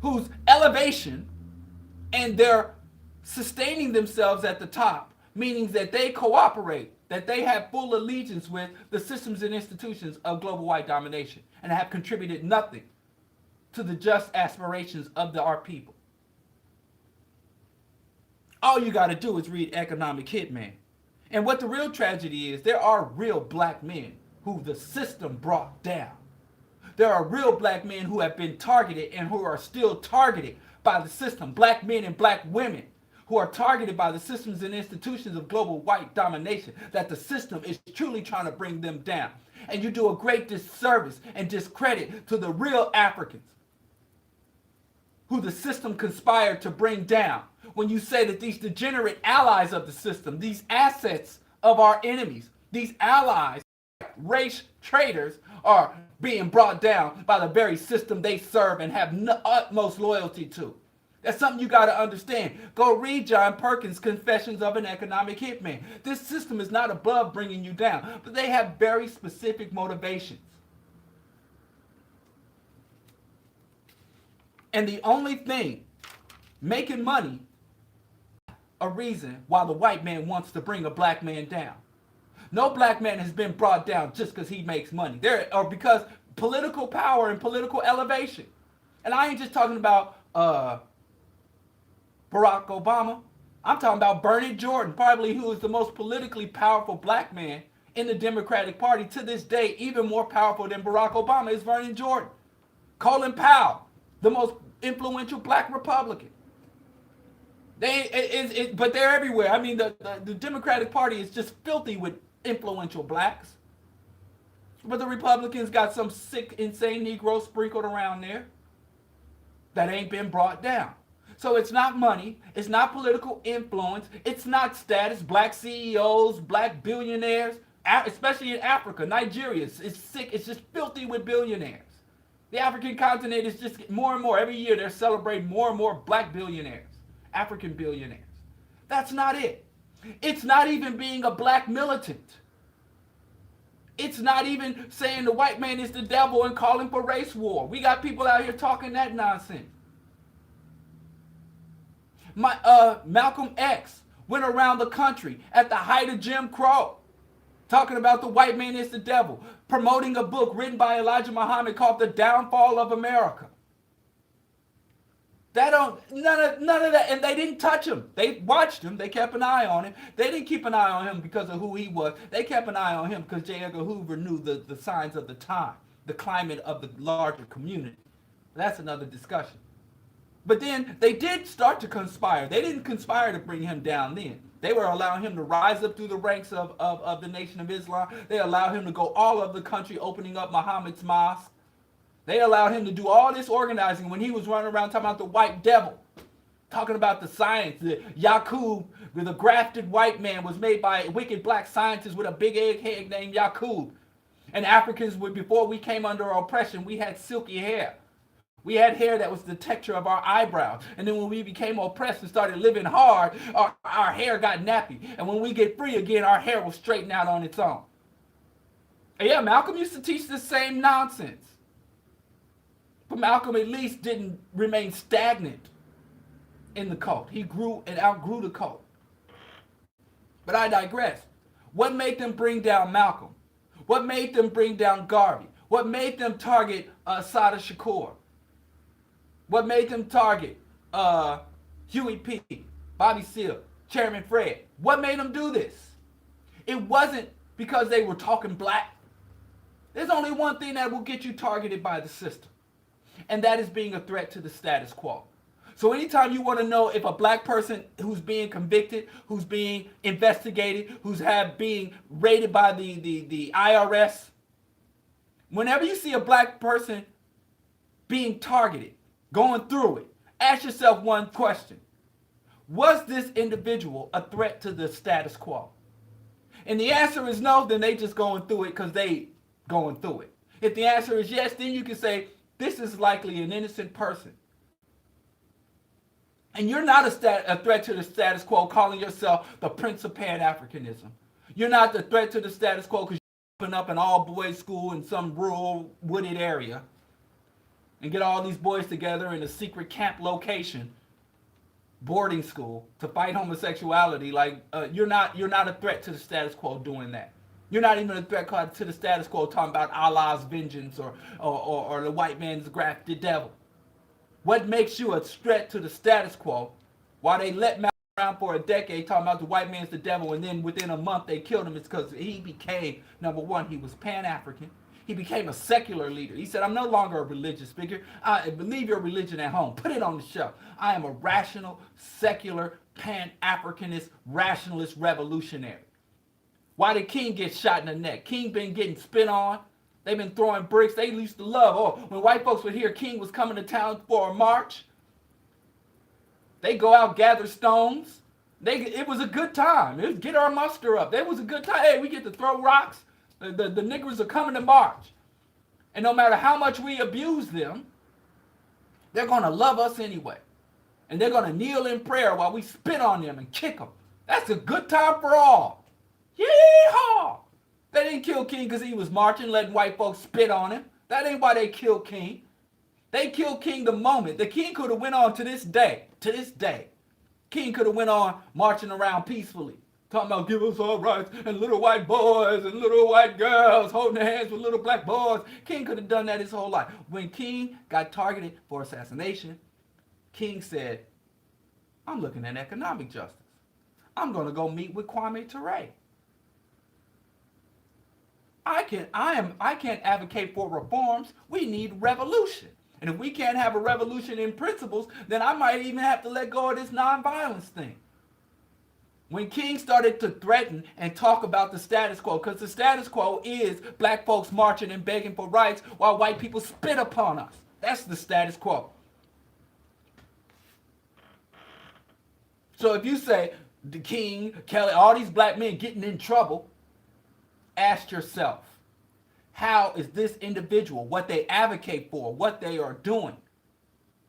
whose elevation and their sustaining themselves at the top, meaning that they cooperate, that they have full allegiance with the systems and institutions of global white domination and have contributed nothing to the just aspirations of our people. All you got to do is read Economic Hitman. And what the real tragedy is, there are real black men who the system brought down There are real black men who have been targeted and who are still targeted by the system. Black men and black women who are targeted by the systems and institutions of global white domination, that the system is truly trying to bring them down. And you do a great disservice and discredit to the real Africans who the system conspired to bring down when you say that these degenerate allies of the system, these assets of our enemies, these allies, race traitors, are being brought down by the very system they serve and have utmost loyalty to. That's something you got to understand. Go read John Perkins' Confessions of an Economic Hitman. This system is not above bringing you down, but they have very specific motivations. And the only thing making money a reason why the white man wants to bring a black man down. No black man has been brought down just because he makes money. Or because political power and political elevation. And I ain't just talking about Barack Obama. I'm talking about Bernie Jordan, probably who is the most politically powerful black man in the Democratic Party to this day. Even more powerful than Barack Obama is Bernie Jordan. Colin Powell, the most influential black Republican. But they're everywhere. I mean, the Democratic Party is just filthy with influential blacks. But the Republicans got some sick, insane Negroes sprinkled around there that ain't been brought down. So it's not money. It's not political influence. It's not status. Black CEOs, black billionaires, especially in Africa, Nigeria, it's sick. It's just filthy with billionaires. The African continent is just more and more. Every year they're celebrating more and more black billionaires, African billionaires. That's not it. It's not even being a black militant. It's not even saying the white man is the devil and calling for race war. We got people out here talking that nonsense. Malcolm X went around the country at the height of Jim Crow, talking about the white man is the devil, promoting a book written by Elijah Muhammad called The Downfall of America. None of that, and they didn't touch him. They watched him. They kept an eye on him. They didn't keep an eye on him because of who he was. They kept an eye on him because J. Edgar Hoover knew the signs of the time, the climate of the larger community. That's another discussion. But then they did start to conspire. They didn't conspire to bring him down then. They were allowing him to rise up through the ranks of the Nation of Islam. They allowed him to go all over the country opening up Muhammad's mosque. They allowed him to do all this organizing when he was running around talking about the white devil, talking about the science. The Yaqub, the grafted white man, was made by a wicked black scientist with a big egghead named Yaqub. And Africans, before we came under oppression, we had silky hair. We had hair that was the texture of our eyebrows. And then when we became oppressed and started living hard, our hair got nappy. And when we get free again, our hair will straighten out on its own. And yeah, Malcolm used to teach the same nonsense. But Malcolm at least didn't remain stagnant in the cult. He grew and outgrew the cult. But I digress. What made them bring down Malcolm? What made them bring down Garvey? What made them target Sada Shakur? What made them target Huey P., Bobby Seale, Chairman Fred? What made them do this? It wasn't because they were talking black. There's only one thing that will get you targeted by the system, and that is being a threat to the status quo. So anytime you want to know if a black person who's being convicted, who's being investigated, who's being rated by the IRS, whenever you see a black person being targeted, going through it, ask yourself one question. Was this individual a threat to the status quo? And the answer is no, then they just going through it because they going through it. If the answer is yes, then you can say, this is likely an innocent person. And you're not a threat to the status quo calling yourself the Prince of Pan-Africanism. You're not the threat to the status quo because you're up an all-boys school in some rural wooded area and get all these boys together in a secret camp location, boarding school, to fight homosexuality. You're not a threat to the status quo doing that. You're not even a threat to the status quo talking about Allah's vengeance or the white man's grafted devil. What makes you a threat to the status quo while they let Malcolm around for a decade talking about the white man's the devil, and then within a month they killed him? It's because he became, number one, he was Pan-African. He became a secular leader. He said, I'm no longer a religious figure. Leave your religion at home. Put it on the shelf. I am a rational, secular, pan-Africanist, rationalist revolutionary. Why did King get shot in the neck? King been getting spit on. They've been throwing bricks. They used to love, when white folks would hear King was coming to town for a march, they go out, gather stones. It was a good time. It was get our muster up. It was a good time. Hey, we get to throw rocks. The niggers are coming to march. And no matter how much we abuse them, they're going to love us anyway. And they're going to kneel in prayer while we spit on them and kick them. That's a good time for all. Yeehaw! They didn't kill King because he was marching, letting white folks spit on him. That ain't why they killed King. They killed King the moment. The King could have went on to this day. King could have went on marching around peacefully. Talking about give us our rights and little white boys and little white girls holding their hands with little black boys. King could have done that his whole life. When King got targeted for assassination, King said, I'm looking at economic justice. I'm going to go meet with Kwame Ture. I can't advocate for reforms. We need revolution. And if we can't have a revolution in principles, then I might even have to let go of this nonviolence thing. When King started to threaten and talk about the status quo, because the status quo is black folks marching and begging for rights while white people spit upon us. That's the status quo. So if you say the King, Kelly, all these black men getting in trouble, ask yourself, how is this individual, what they advocate for, what they are doing,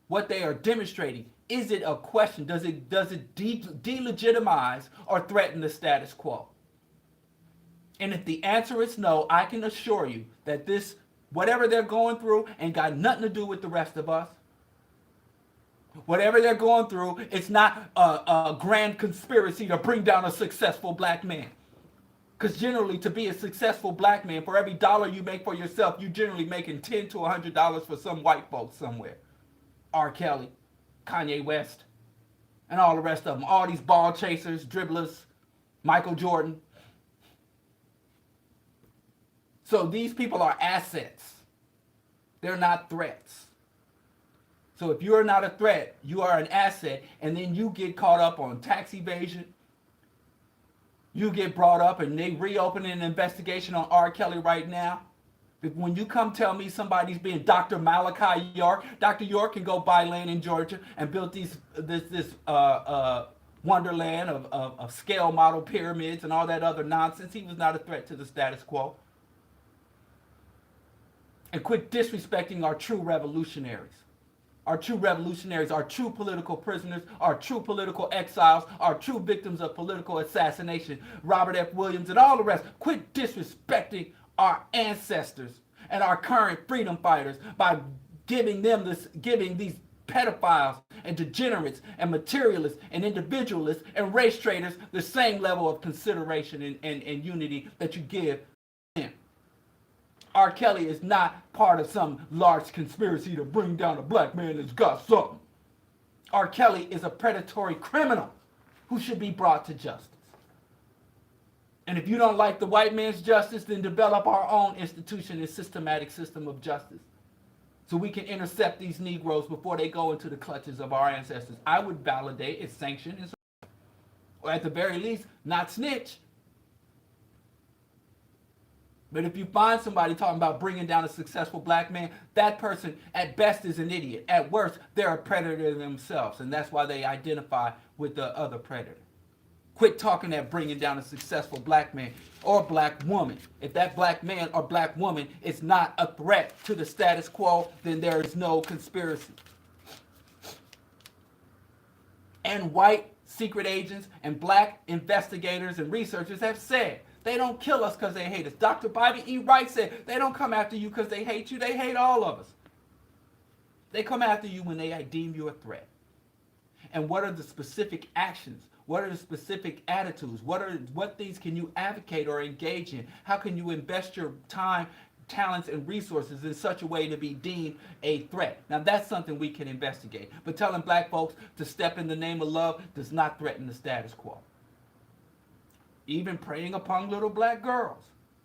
what they are demonstrating, is it a question? Does it delegitimize or threaten the status quo? And if the answer is no, I can assure you that this, whatever they're going through, ain't got nothing to do with the rest of us. Whatever they're going through, it's not a grand conspiracy to bring down a successful black man. Because generally, to be a successful black man, for every dollar you make for yourself, you're generally making $10 to $100 for some white folks somewhere. R. Kelly, Kanye West, and all the rest of them. All these ball chasers, dribblers, Michael Jordan. So these people are assets. They're not threats. So if you're not a threat, you are an asset, and then you get caught up on tax evasion. You get brought up and they reopen an investigation on R. Kelly right now. When you come tell me somebody's being Dr. Malachi York, Dr. York can go buy land in Georgia and build this wonderland of scale model pyramids and all that other nonsense. He was not a threat to the status quo. And quit disrespecting our true revolutionaries. Our true revolutionaries, our true political prisoners, our true political exiles, our true victims of political assassination, Robert F. Williams and all the rest. Quit disrespecting our ancestors and our current freedom fighters by giving these pedophiles and degenerates and materialists and individualists and race traders the same level of consideration and unity that you give them. R. Kelly is not part of some large conspiracy to bring down a black man that's got something. R. Kelly is a predatory criminal who should be brought to justice. And if you don't like the white man's justice, then develop our own institution and systematic system of justice so we can intercept these Negroes before they go into the clutches of our ancestors. I would validate its sanction, or at the very least, not snitch. But if you find somebody talking about bringing down a successful black man, that person at best is an idiot. At worst, they're a predator themselves, and that's why they identify with the other predator. Quit talking that bringing down a successful black man or black woman. If that black man or black woman is not a threat to the status quo, then there is no conspiracy. And white secret agents and black investigators and researchers have said they don't kill us because they hate us. Dr. Bobby E. Wright said they don't come after you because they hate you. They hate all of us. They come after you when they deem you a threat. And what are the specific actions? What are the specific attitudes? What things can you advocate or engage in? How can you invest your time, talents, and resources in such a way to be deemed a threat? Now that's something we can investigate. But telling black folks to step in the name of love does not threaten the status quo. Even preying upon little black girls,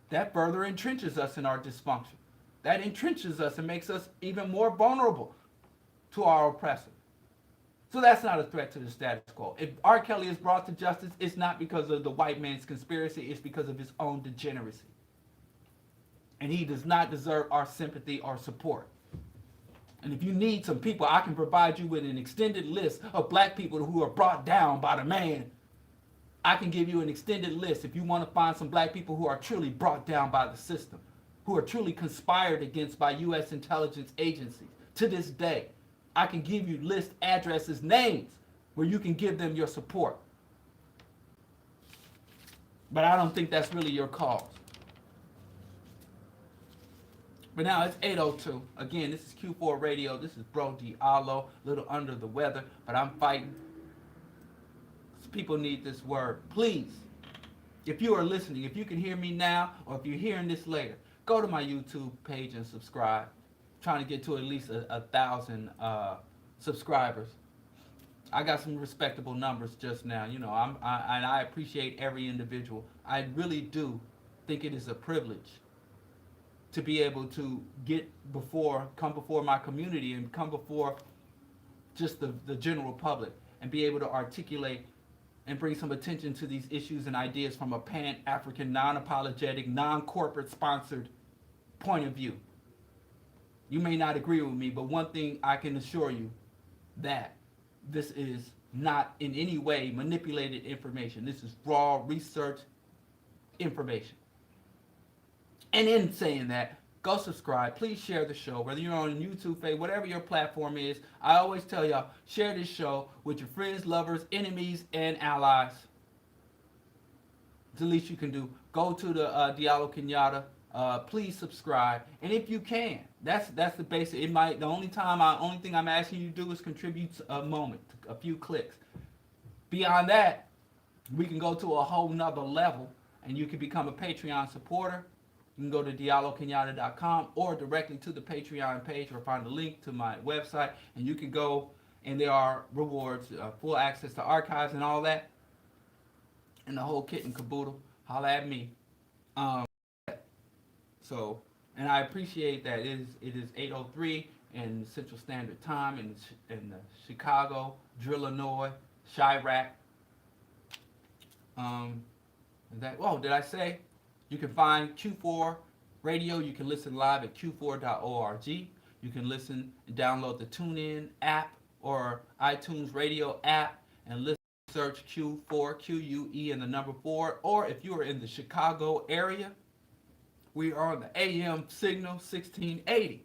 that further entrenches us in our dysfunction. that entrenches us and makes us even more vulnerable to our oppressor. So that's not a threat to the status quo. If R. Kelly is brought to justice, it's not because of the white man's conspiracy, it's because of his own degeneracy. And he does not deserve our sympathy or support. And if you need some people, I can provide you with an extended list of black people who are brought down by the man. I can give you an extended list if you want to find some black people who are truly brought down by the system, who are truly conspired against by U.S. intelligence agencies. To this day, I can give you list addresses, names, where you can give them your support. But I don't think that's really your cause. But now it's 8:02. Again, this is Q4 Radio. This is Bro Diallo, a little under the weather, but I'm fighting. People need this word. Please, if you are listening, if you can hear me now, or if you're hearing this later, go to my YouTube page and subscribe. I'm trying to get to at least 1,000 subscribers. I got some respectable numbers just now. You know, and I appreciate every individual. I really do think it is a privilege to be able to come before my community and come before just the general public and be able to articulate and bring some attention to these issues and ideas from a pan-African, non-apologetic, non-corporate sponsored point of view. You may not agree with me, but one thing I can assure you, that this is not in any way manipulated information. This is raw research information. And in saying that, go subscribe. Please share the show, whether you're on YouTube, Facebook, whatever your platform is. I always tell y'all, share this show with your friends, lovers, enemies, and allies. It's the least you can do. Go to the Diallo Kenyatta. Please subscribe, and if you can, that's the basic. The only thing I'm asking you to do is contribute a moment, a few clicks. Beyond that, we can go to a whole nother level, and you can become a Patreon supporter. You can go to diallokenyatta.com or directly to the Patreon page or find a link to my website, and you can go, and there are rewards, full access to archives and all that, and the whole kit and caboodle. Holla at me. And I appreciate that it is 8:03 in Central Standard Time in Chicago, Illinois, Chirac. Did I say? You can find Q4 Radio. You can listen live at q4.org. You can listen and download the TuneIn app or iTunes Radio app and search Q4, Q-U-E and the number 4. Or if you are in the Chicago area, we are on the AM signal 1680.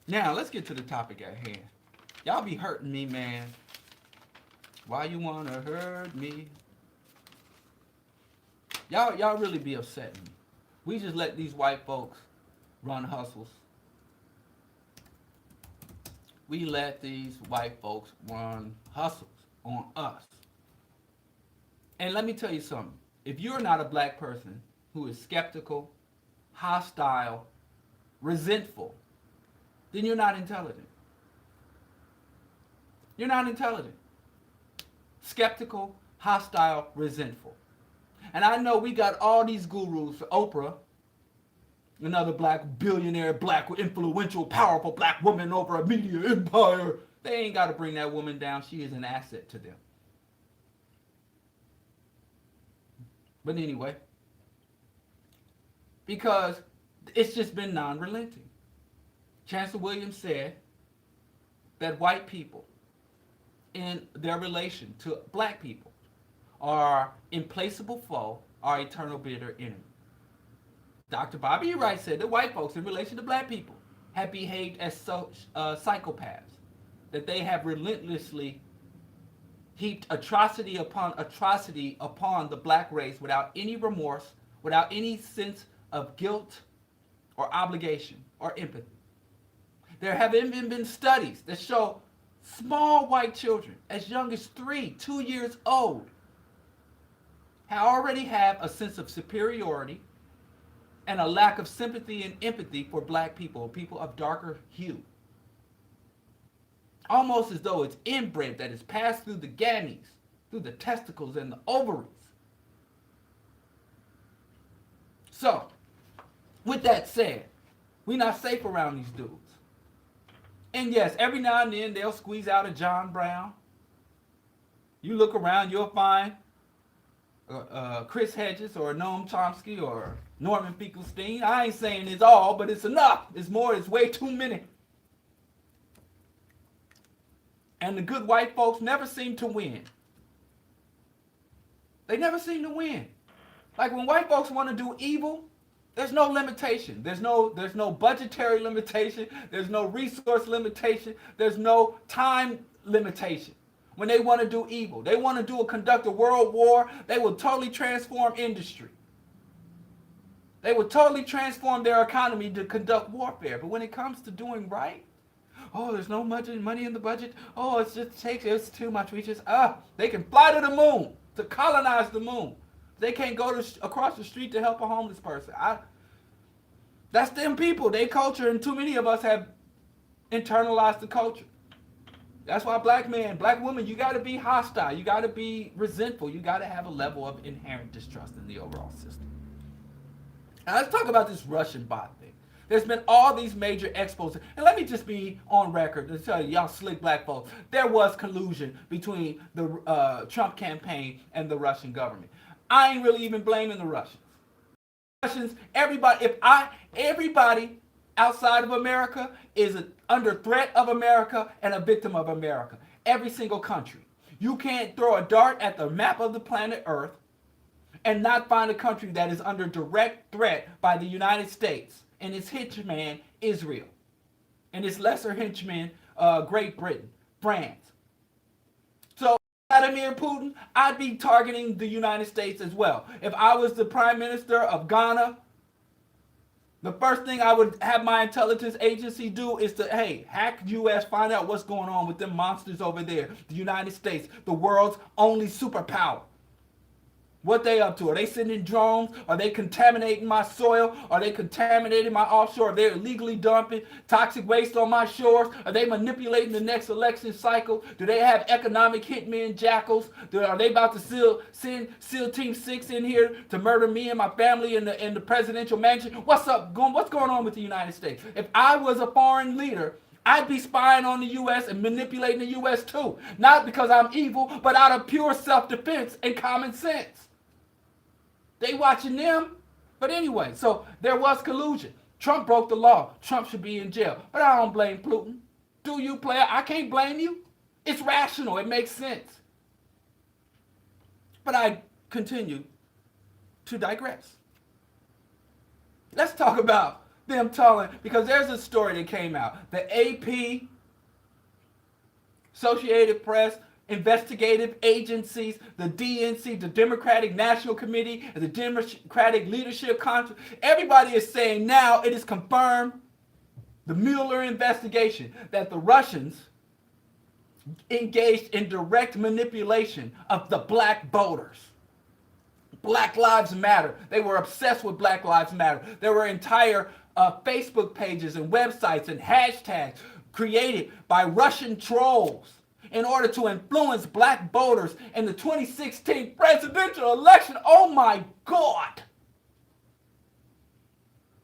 Now, let's get to the topic at hand. Y'all be hurting me, man. Why you want to hurt me? Y'all really be upsetting me. We just let these white folks run hustles. We let these white folks run hustles on us. And let me tell you something. If you're not a black person who is skeptical, hostile, resentful, then you're not intelligent. You're not intelligent. Skeptical, hostile, resentful. And I know we got all these gurus, Oprah, another black billionaire, black influential, powerful black woman over a media empire. They ain't got to bring that woman down. She is an asset to them. But anyway, because it's just been non-relenting. Chancellor Williams said that white people in their relation to black people are implacable foe, are eternal bitter enemy. Dr. Bobby Wright said that white folks in relation to black people have behaved as psychopaths, that they have relentlessly heaped atrocity upon the black race without any remorse, without any sense of guilt or obligation or empathy. There have even been studies that show small white children as young as 2 years old already have a sense of superiority and a lack of sympathy and empathy for black people, people of darker hue. Almost as though it's inbred, that is passed through the gametes, through the testicles and the ovaries. So, with that said, We're not safe around these dudes. And yes, every now and then they'll squeeze out a John Brown. You look around, you'll find Chris Hedges or Noam Chomsky or Norman Finkelstein. I ain't saying it's all, but it's enough. It's more, it's way too many. And the good white folks never seem to win. They never seem to win. Like when white folks want to do evil, there's no limitation. There's no budgetary limitation. There's no resource limitation. There's no time limitation. When they want to do evil, they want to conduct a world war, they will totally transform industry. They will totally transform their economy to conduct warfare. But when it comes to doing right, oh, there's no money in the budget. Oh, it's too much. They can fly to the moon to colonize the moon. They can't go across the street to help a homeless person. That's them people, they culture, and too many of us have internalized the culture. That's why black men, black women, you got to be hostile. You got to be resentful. You got to have a level of inherent distrust in the overall system. Now let's talk about this Russian bot thing. There's been all these major expos. And let me just be on record to tell you, y'all slick black folks, there was collusion between the Trump campaign and the Russian government. I ain't really even blaming the Russians. Everybody outside of America is under threat of America and a victim of America. Every single country. You can't throw a dart at the map of the planet Earth and not find a country that is under direct threat by the United States and its henchman, Israel, and its lesser henchman, Great Britain, France. So Vladimir Putin, I'd be targeting the United States as well. If I was the Prime Minister of Ghana, the first thing I would have my intelligence agency do is to, hack the U.S., find out what's going on with them monsters over there. The United States, the world's only superpower. What they up to? Are they sending drones? Are they contaminating my soil? Are they contaminating my offshore? Are they illegally dumping toxic waste on my shores? Are they manipulating the next election cycle? Do they have economic hitmen, jackals? Are they about to send SEAL Team 6 in here to murder me and my family in the presidential mansion? What's going on with the United States? If I was a foreign leader, I'd be spying on the U.S. and manipulating the U.S. too. Not because I'm evil, but out of pure self-defense and common sense. They watching them. But anyway, so there was collusion. Trump broke the law. Trump should be in jail. But I don't blame Putin. Do you, player? I can't blame you. It's rational. It makes sense. But I continue to digress. Let's talk about them telling, because there's a story that came out. The AP, Associated Press, investigative agencies, the DNC, the Democratic National Committee, and the Democratic Leadership Conference. Everybody is saying now it is confirmed, the Mueller investigation, that the Russians engaged in direct manipulation of the black voters. Black Lives Matter. They were obsessed with Black Lives Matter. There were entire Facebook pages and websites and hashtags created by Russian trolls in order to influence black voters in the 2016 presidential election. Oh my God.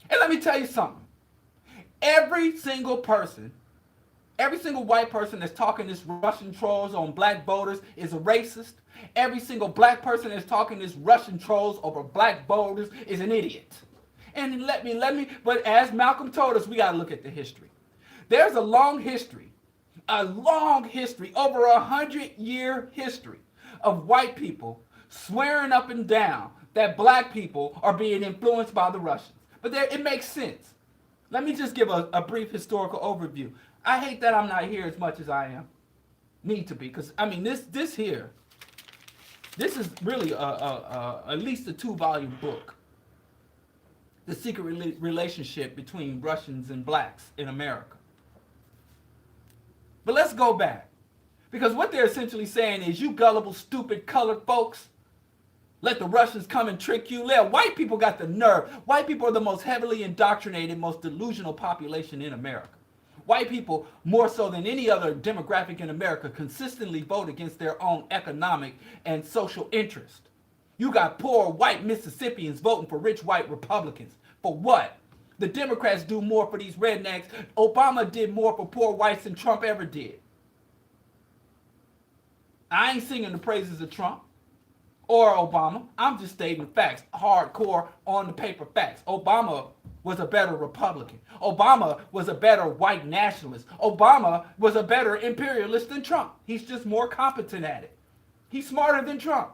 And let me tell you something. Every single white person that's talking this Russian trolls on black voters is a racist. Every single black person that's talking this Russian trolls over black voters is an idiot. And but as Malcolm told us, we got to look at the history. There's a long history, over 100-year history of white people swearing up and down that black people are being influenced by the Russians. But it makes sense. Let me just give a brief historical overview. I hate that I'm not here as much as I need to be, because this is really at least a 2-volume book. The secret relationship between Russians and blacks in America. But let's go back. Because what they're essentially saying is, you gullible, stupid, colored folks, let the Russians come and trick you. White people got the nerve. White people are the most heavily indoctrinated, most delusional population in America. White people, more so than any other demographic in America, consistently vote against their own economic and social interest. You got poor white Mississippians voting for rich white Republicans. For what? The Democrats do more for these rednecks. Obama did more for poor whites than Trump ever did. I ain't singing the praises of Trump or Obama. I'm just stating facts, hardcore on the paper facts. Obama was a better Republican. Obama was a better white nationalist. Obama was a better imperialist than Trump. He's just more competent at it. He's smarter than Trump.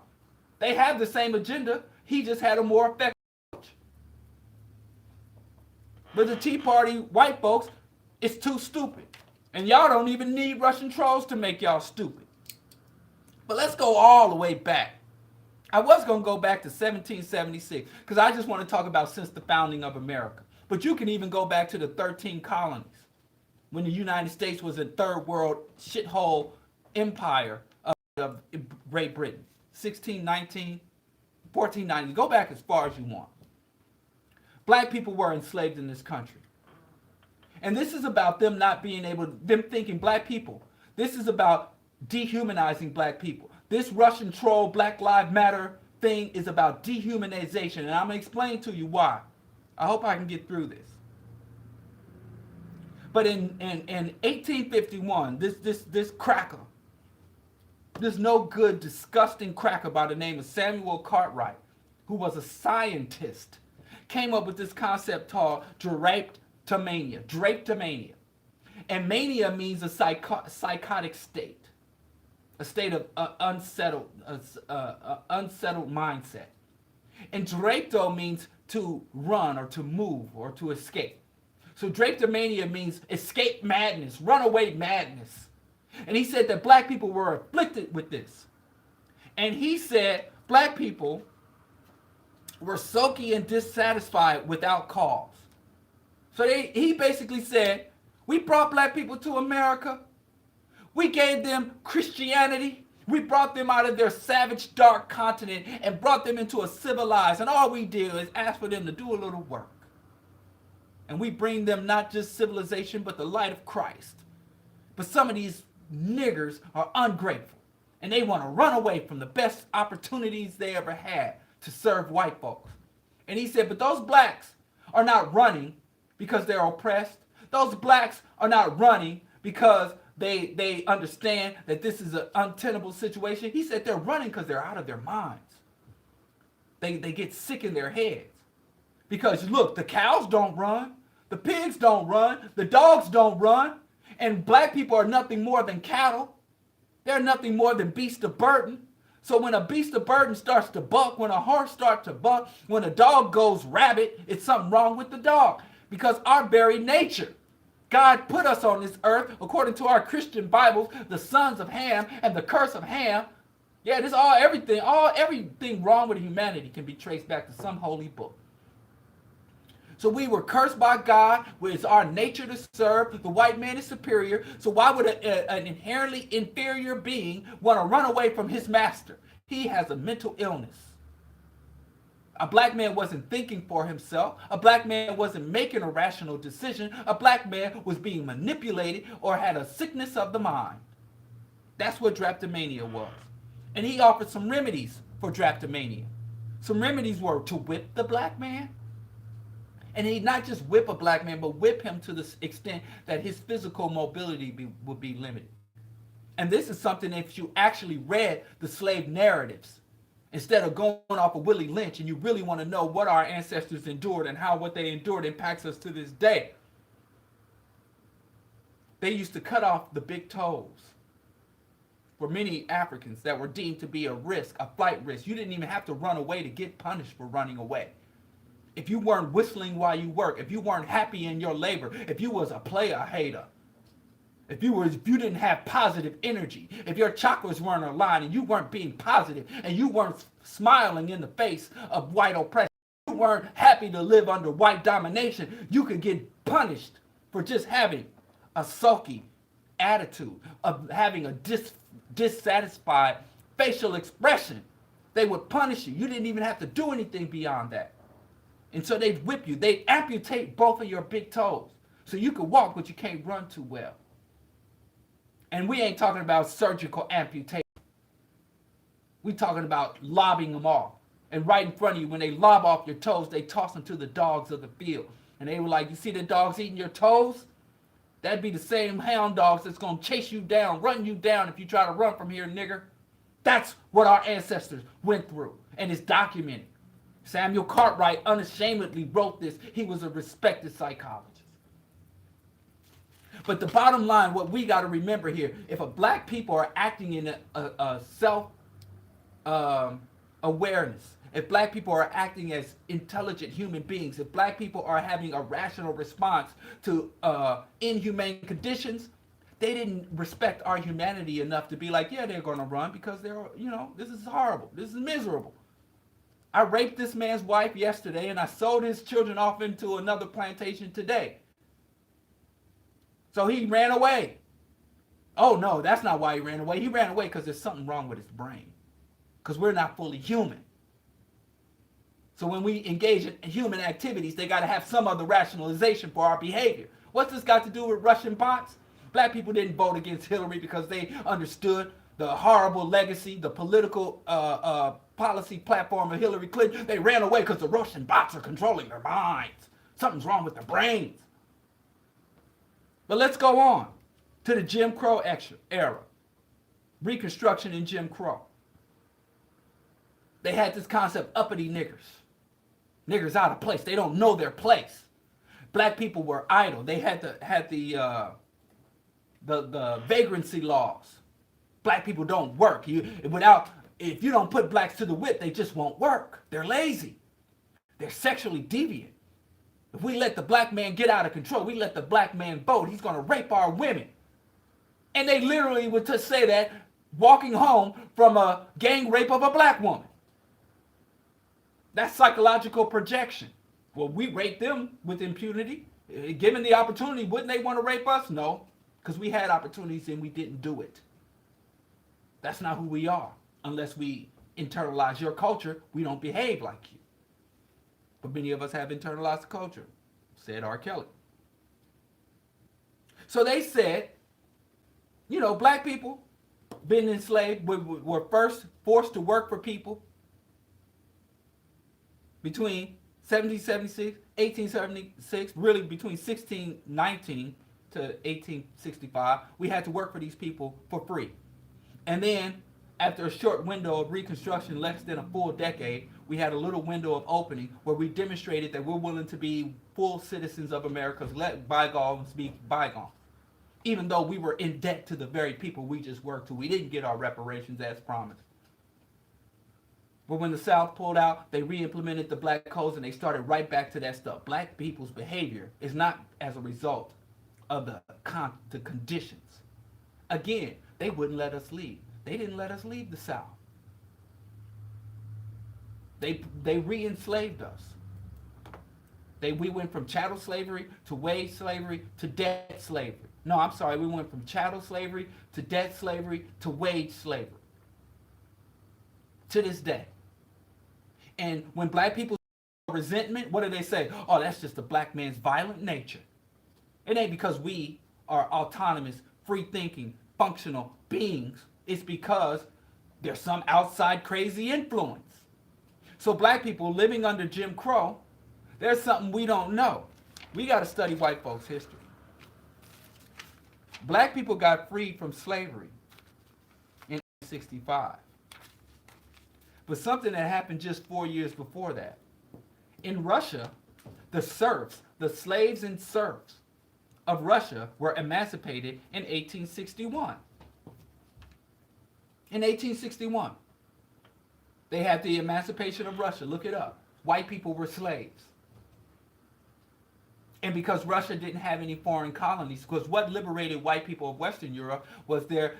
They have the same agenda. He just had a more effective approach. But the Tea Party white folks, it's too stupid. And y'all don't even need Russian trolls to make y'all stupid. But let's go all the way back. I was going to go back to 1776 because I just want to talk about since the founding of America. But you can even go back to the 13 colonies when the United States was a third world shithole empire of Great Britain. 1619, 1490. Go back as far as you want. Black people were enslaved in this country. And this is about them not being able, them thinking black people. This is about dehumanizing black people. This Russian troll Black Lives Matter thing is about dehumanization, and I'm going to explain to you why. I hope I can get through this. But in 1851, this cracker, this no good, disgusting cracker by the name of Samuel Cartwright, who was a scientist, came up with this concept called drapetomania. Drapetomania. And mania means a psychotic state. A state of unsettled mindset. And drapto means to run or to move or to escape. So drapetomania means escape madness, runaway madness. And he said that black people were afflicted with this. And he said black people were sulky and dissatisfied without cause. So he basically said, we brought black people to America. We gave them Christianity. We brought them out of their savage, dark continent and brought them into a civilized. And all we did is ask for them to do a little work. And we bring them not just civilization, but the light of Christ. But some of these niggers are ungrateful. And they want to run away from the best opportunities they ever had to serve white folks. And he said, but those blacks are not running because they're oppressed. Those blacks are not running because they understand that this is an untenable situation. He said they're running because they're out of their minds. They get sick in their heads. Because look, the cows don't run. The pigs don't run. The dogs don't run. And black people are nothing more than cattle. They're nothing more than beasts of burden. So when a beast of burden starts to buck, when a horse starts to buck, when a dog goes rabbit, it's something wrong with the dog. Because our very nature, God put us on this earth, according to our Christian Bibles, the sons of Ham and the curse of Ham. Yeah, this everything wrong with humanity can be traced back to some holy book. So we were cursed by God, where it's our nature to serve. The white man is superior. So why would an inherently inferior being want to run away from his master? He has a mental illness. A black man wasn't thinking for himself. A black man wasn't making a rational decision. A black man was being manipulated or had a sickness of the mind. That's what drapetomania was. And he offered some remedies for drapetomania. Some remedies were to whip the black man. And he'd not just whip a black man, but whip him to the extent that his physical mobility would be limited. And this is something, if you actually read the slave narratives, instead of going off of Willie Lynch, and you really want to know what our ancestors endured and how what they endured impacts us to this day, they used to cut off the big toes for many Africans that were deemed to be a risk, a flight risk. You didn't even have to run away to get punished for running away. If you weren't whistling while you work, if you weren't happy in your labor, if you was a player hater, if you didn't have positive energy, if your chakras weren't aligned and you weren't being positive and you weren't smiling in the face of white oppression, you weren't happy to live under white domination, you could get punished for just having a sulky attitude, of having a dissatisfied facial expression. They would punish you. You didn't even have to do anything beyond that. And so they'd whip you. They'd amputate both of your big toes so you could walk, but you can't run too well. And we ain't talking about surgical amputation. We talking about lobbing them off. And right in front of you, when they lob off your toes, they toss them to the dogs of the field. And they were like, you see the dogs eating your toes? That'd be the same hound dogs that's going to chase you down, run you down if you try to run from here, nigger. That's what our ancestors went through, and it's documented. Samuel Cartwright unashamedly wrote this. He was a respected psychologist. But the bottom line, what we got to remember here, if a black people are acting in a self-awareness, if black people are acting as intelligent human beings, if black people are having a rational response to inhumane conditions, they didn't respect our humanity enough to be like, yeah, they're going to run because they're, this is horrible. This is miserable. I raped this man's wife yesterday and I sold his children off into another plantation today. So he ran away. Oh, no, that's not why he ran away. He ran away because there's something wrong with his brain. Because we're not fully human. So when we engage in human activities, they got to have some other rationalization for our behavior. What's this got to do with Russian bots? Black people didn't vote against Hillary because they understood the horrible legacy, the political policy platform of Hillary Clinton. They ran away because the Russian bots are controlling their minds. Something's wrong with their brains. But let's go on to the Jim Crow era. Reconstruction in Jim Crow. They had this concept, uppity niggers. Niggers out of place. They don't know their place. Black people were idle. They had the vagrancy laws. Black people don't work. If you don't put blacks to the whip, they just won't work. They're lazy. They're sexually deviant. If we let the black man get out of control, we let the black man vote, he's going to rape our women. And they literally would just say that walking home from a gang rape of a black woman. That's psychological projection. Well, we rape them with impunity. Given the opportunity, wouldn't they want to rape us? No, because we had opportunities and we didn't do it. That's not who we are. Unless we internalize your culture, we don't behave like you. But many of us have internalized the culture, said R. Kelly. So they said, black people been enslaved, were first forced to work for people between 1876, really between 1619 to 1865. We had to work for these people for free. And then, after a short window of Reconstruction, less than a full decade, we had a little window of opening where we demonstrated that we're willing to be full citizens of America, let bygones be bygones. Even though we were in debt to the very people we just worked to, we didn't get our reparations as promised. But when the South pulled out, they re-implemented the black codes and they started right back to that stuff. Black people's behavior is not as a result of the conditions. Again, they wouldn't let us leave. They didn't let us leave the South. They re-enslaved us. We went from chattel slavery to wage slavery to debt slavery. No, I'm sorry, we went from chattel slavery to debt slavery to wage slavery. To this day. And when black people show resentment, what do they say? Oh, that's just the black man's violent nature. It ain't because we are autonomous, free-thinking, functional beings. It's because there's some outside crazy influence. So black people living under Jim Crow, there's something we don't know. We got to study white folks' history. Black people got freed from slavery in 1865. But something that happened just 4 years before that. In Russia, the serfs, the slaves and serfs of Russia were emancipated in 1861. In 1861. They had the emancipation of Russia. Look it up. White people were slaves. And because Russia didn't have any foreign colonies, because what liberated white people of Western Europe was the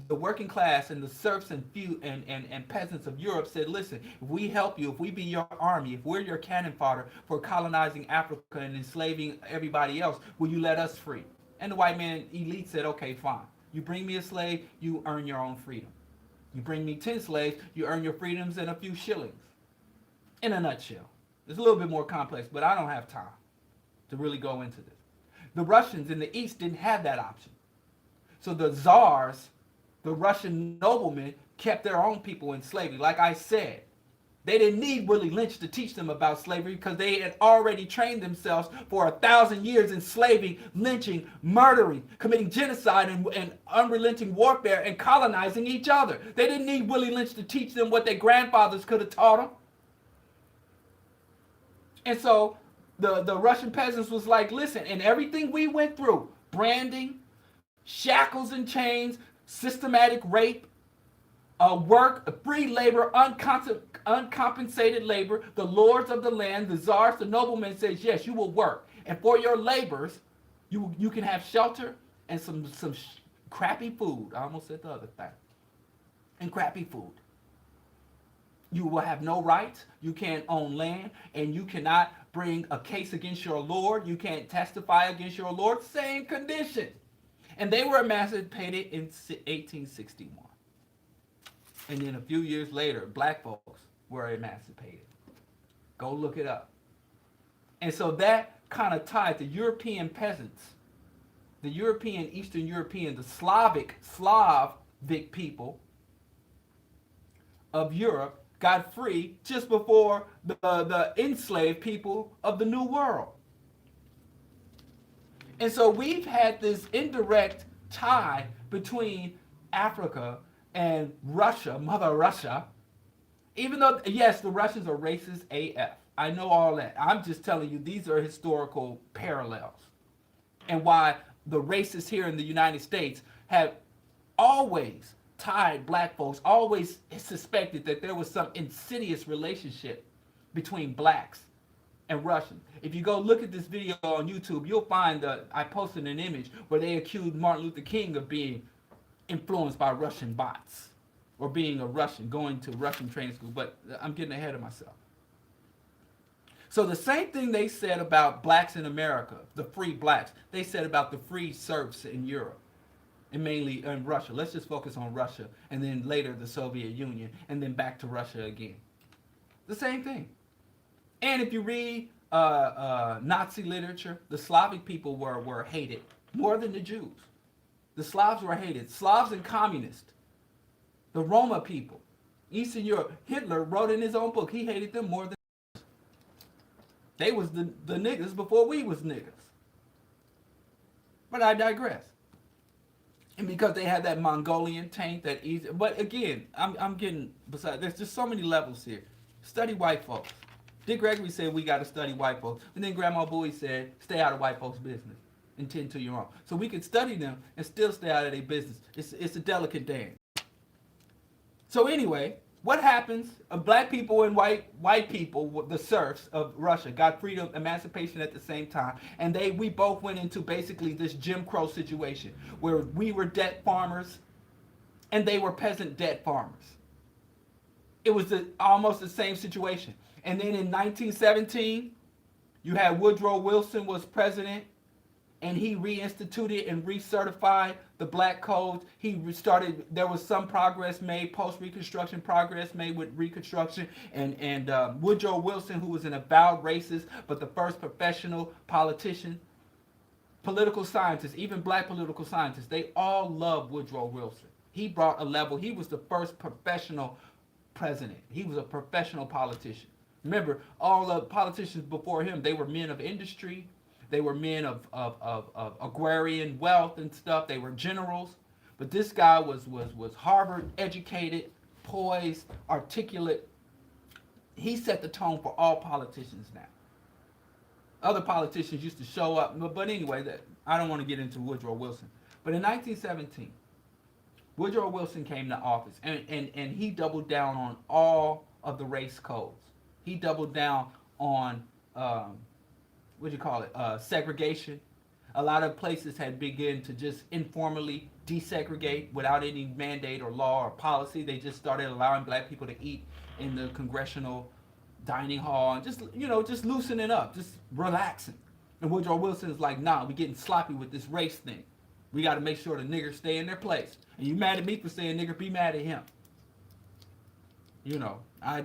working class and the serfs and peasants of Europe said, listen, if we help you, if we be your army, if we're your cannon fodder for colonizing Africa and enslaving everybody else, will you let us free? And the white man elite said, okay, fine. You bring me a slave, you earn your own freedom. You bring me 10 slaves, you earn your freedoms and a few shillings. In a nutshell. It's a little bit more complex, but I don't have time to really go into this. The Russians in the East didn't have that option. So the czars, the Russian noblemen, kept their own people in slavery. Like I said, They didn't need Willie Lynch to teach them about slavery because they had already trained themselves for 1,000 years enslaving, lynching, murdering, committing genocide and unrelenting warfare and colonizing each other. They didn't need Willie Lynch to teach them what their grandfathers could have taught them. And so the Russian peasants was like, listen, and everything we went through, branding, shackles and chains, systematic rape, work, free labor, uncompensated labor, the lords of the land, the czars, the noblemen says, yes, you will work. And for your labors, you can have shelter and some crappy food. I almost said the other thing. And crappy food. You will have no rights. You can't own land. And you cannot bring a case against your lord. You can't testify against your lord. Same condition. And they were emancipated in 1861. And then a few years later, black folks were emancipated. Go look it up. And so that kind of tied the European peasants, the European, Eastern European, the Slavic people of Europe got free just before the enslaved people of the New World. And so we've had this indirect tie between Africa and Russia, Mother Russia, even though, yes, the Russians are racist AF. I know all that. I'm just telling you, these are historical parallels. And why the racists here in the United States have always tied black folks, always suspected that there was some insidious relationship between blacks and Russians. If you go look at this video on YouTube, you'll find I posted an image where they accused Martin Luther King of being influenced by Russian bots or being a Russian, going to Russian training school, but I'm getting ahead of myself. So the same thing they said about blacks in America, the free blacks, they said about the free serfs in Europe and mainly in Russia. Let's just focus on Russia and then later the Soviet Union and then back to Russia again. The same thing. And if you read Nazi literature, the Slavic people were hated more than the Jews. The Slavs were hated. Slavs and communists. The Roma people. Eastern Europe. Hitler wrote in his own book, he hated them more than they was the niggas before we was niggas. But I digress. And because they had that Mongolian taint, that easy. But again, I'm getting beside. There's just so many levels here. Study white folks. Dick Gregory said we got to study white folks. And then Grandma Bowie said, stay out of white folks' business and tend to your own. So we could study them and still stay out of their business. It's a delicate dance. So anyway, what happens? Black people and white people, the serfs of Russia, got freedom, emancipation at the same time, and we both went into basically this Jim Crow situation where we were debt farmers, and they were peasant debt farmers. It was almost the same situation. And then in 1917, you had Woodrow Wilson was president, and he reinstituted and recertified the black codes. There was some progress made, post-Reconstruction progress made with Reconstruction, and Woodrow Wilson, who was an avowed racist, but the first professional politician, political scientists, even black political scientists, they all loved Woodrow Wilson. He brought a level, he was the first professional president. He was a professional politician. Remember, all the politicians before him, they were men of industry. They were men of agrarian wealth and stuff. They were generals. But this guy was Harvard educated, poised, articulate. He set the tone for all politicians now. Other politicians used to show up. But anyway, I don't want to get into Woodrow Wilson. But in 1917, Woodrow Wilson came to office, and he doubled down on all of the race codes. He doubled down on segregation. A lot of places had begun to just informally desegregate without any mandate or law or policy. They just started allowing black people to eat in the congressional dining hall and just loosening up, just relaxing. And Woodrow Wilson is like, nah, we're getting sloppy with this race thing. We got to make sure the niggers stay in their place. And you mad at me for saying nigger, be mad at him. I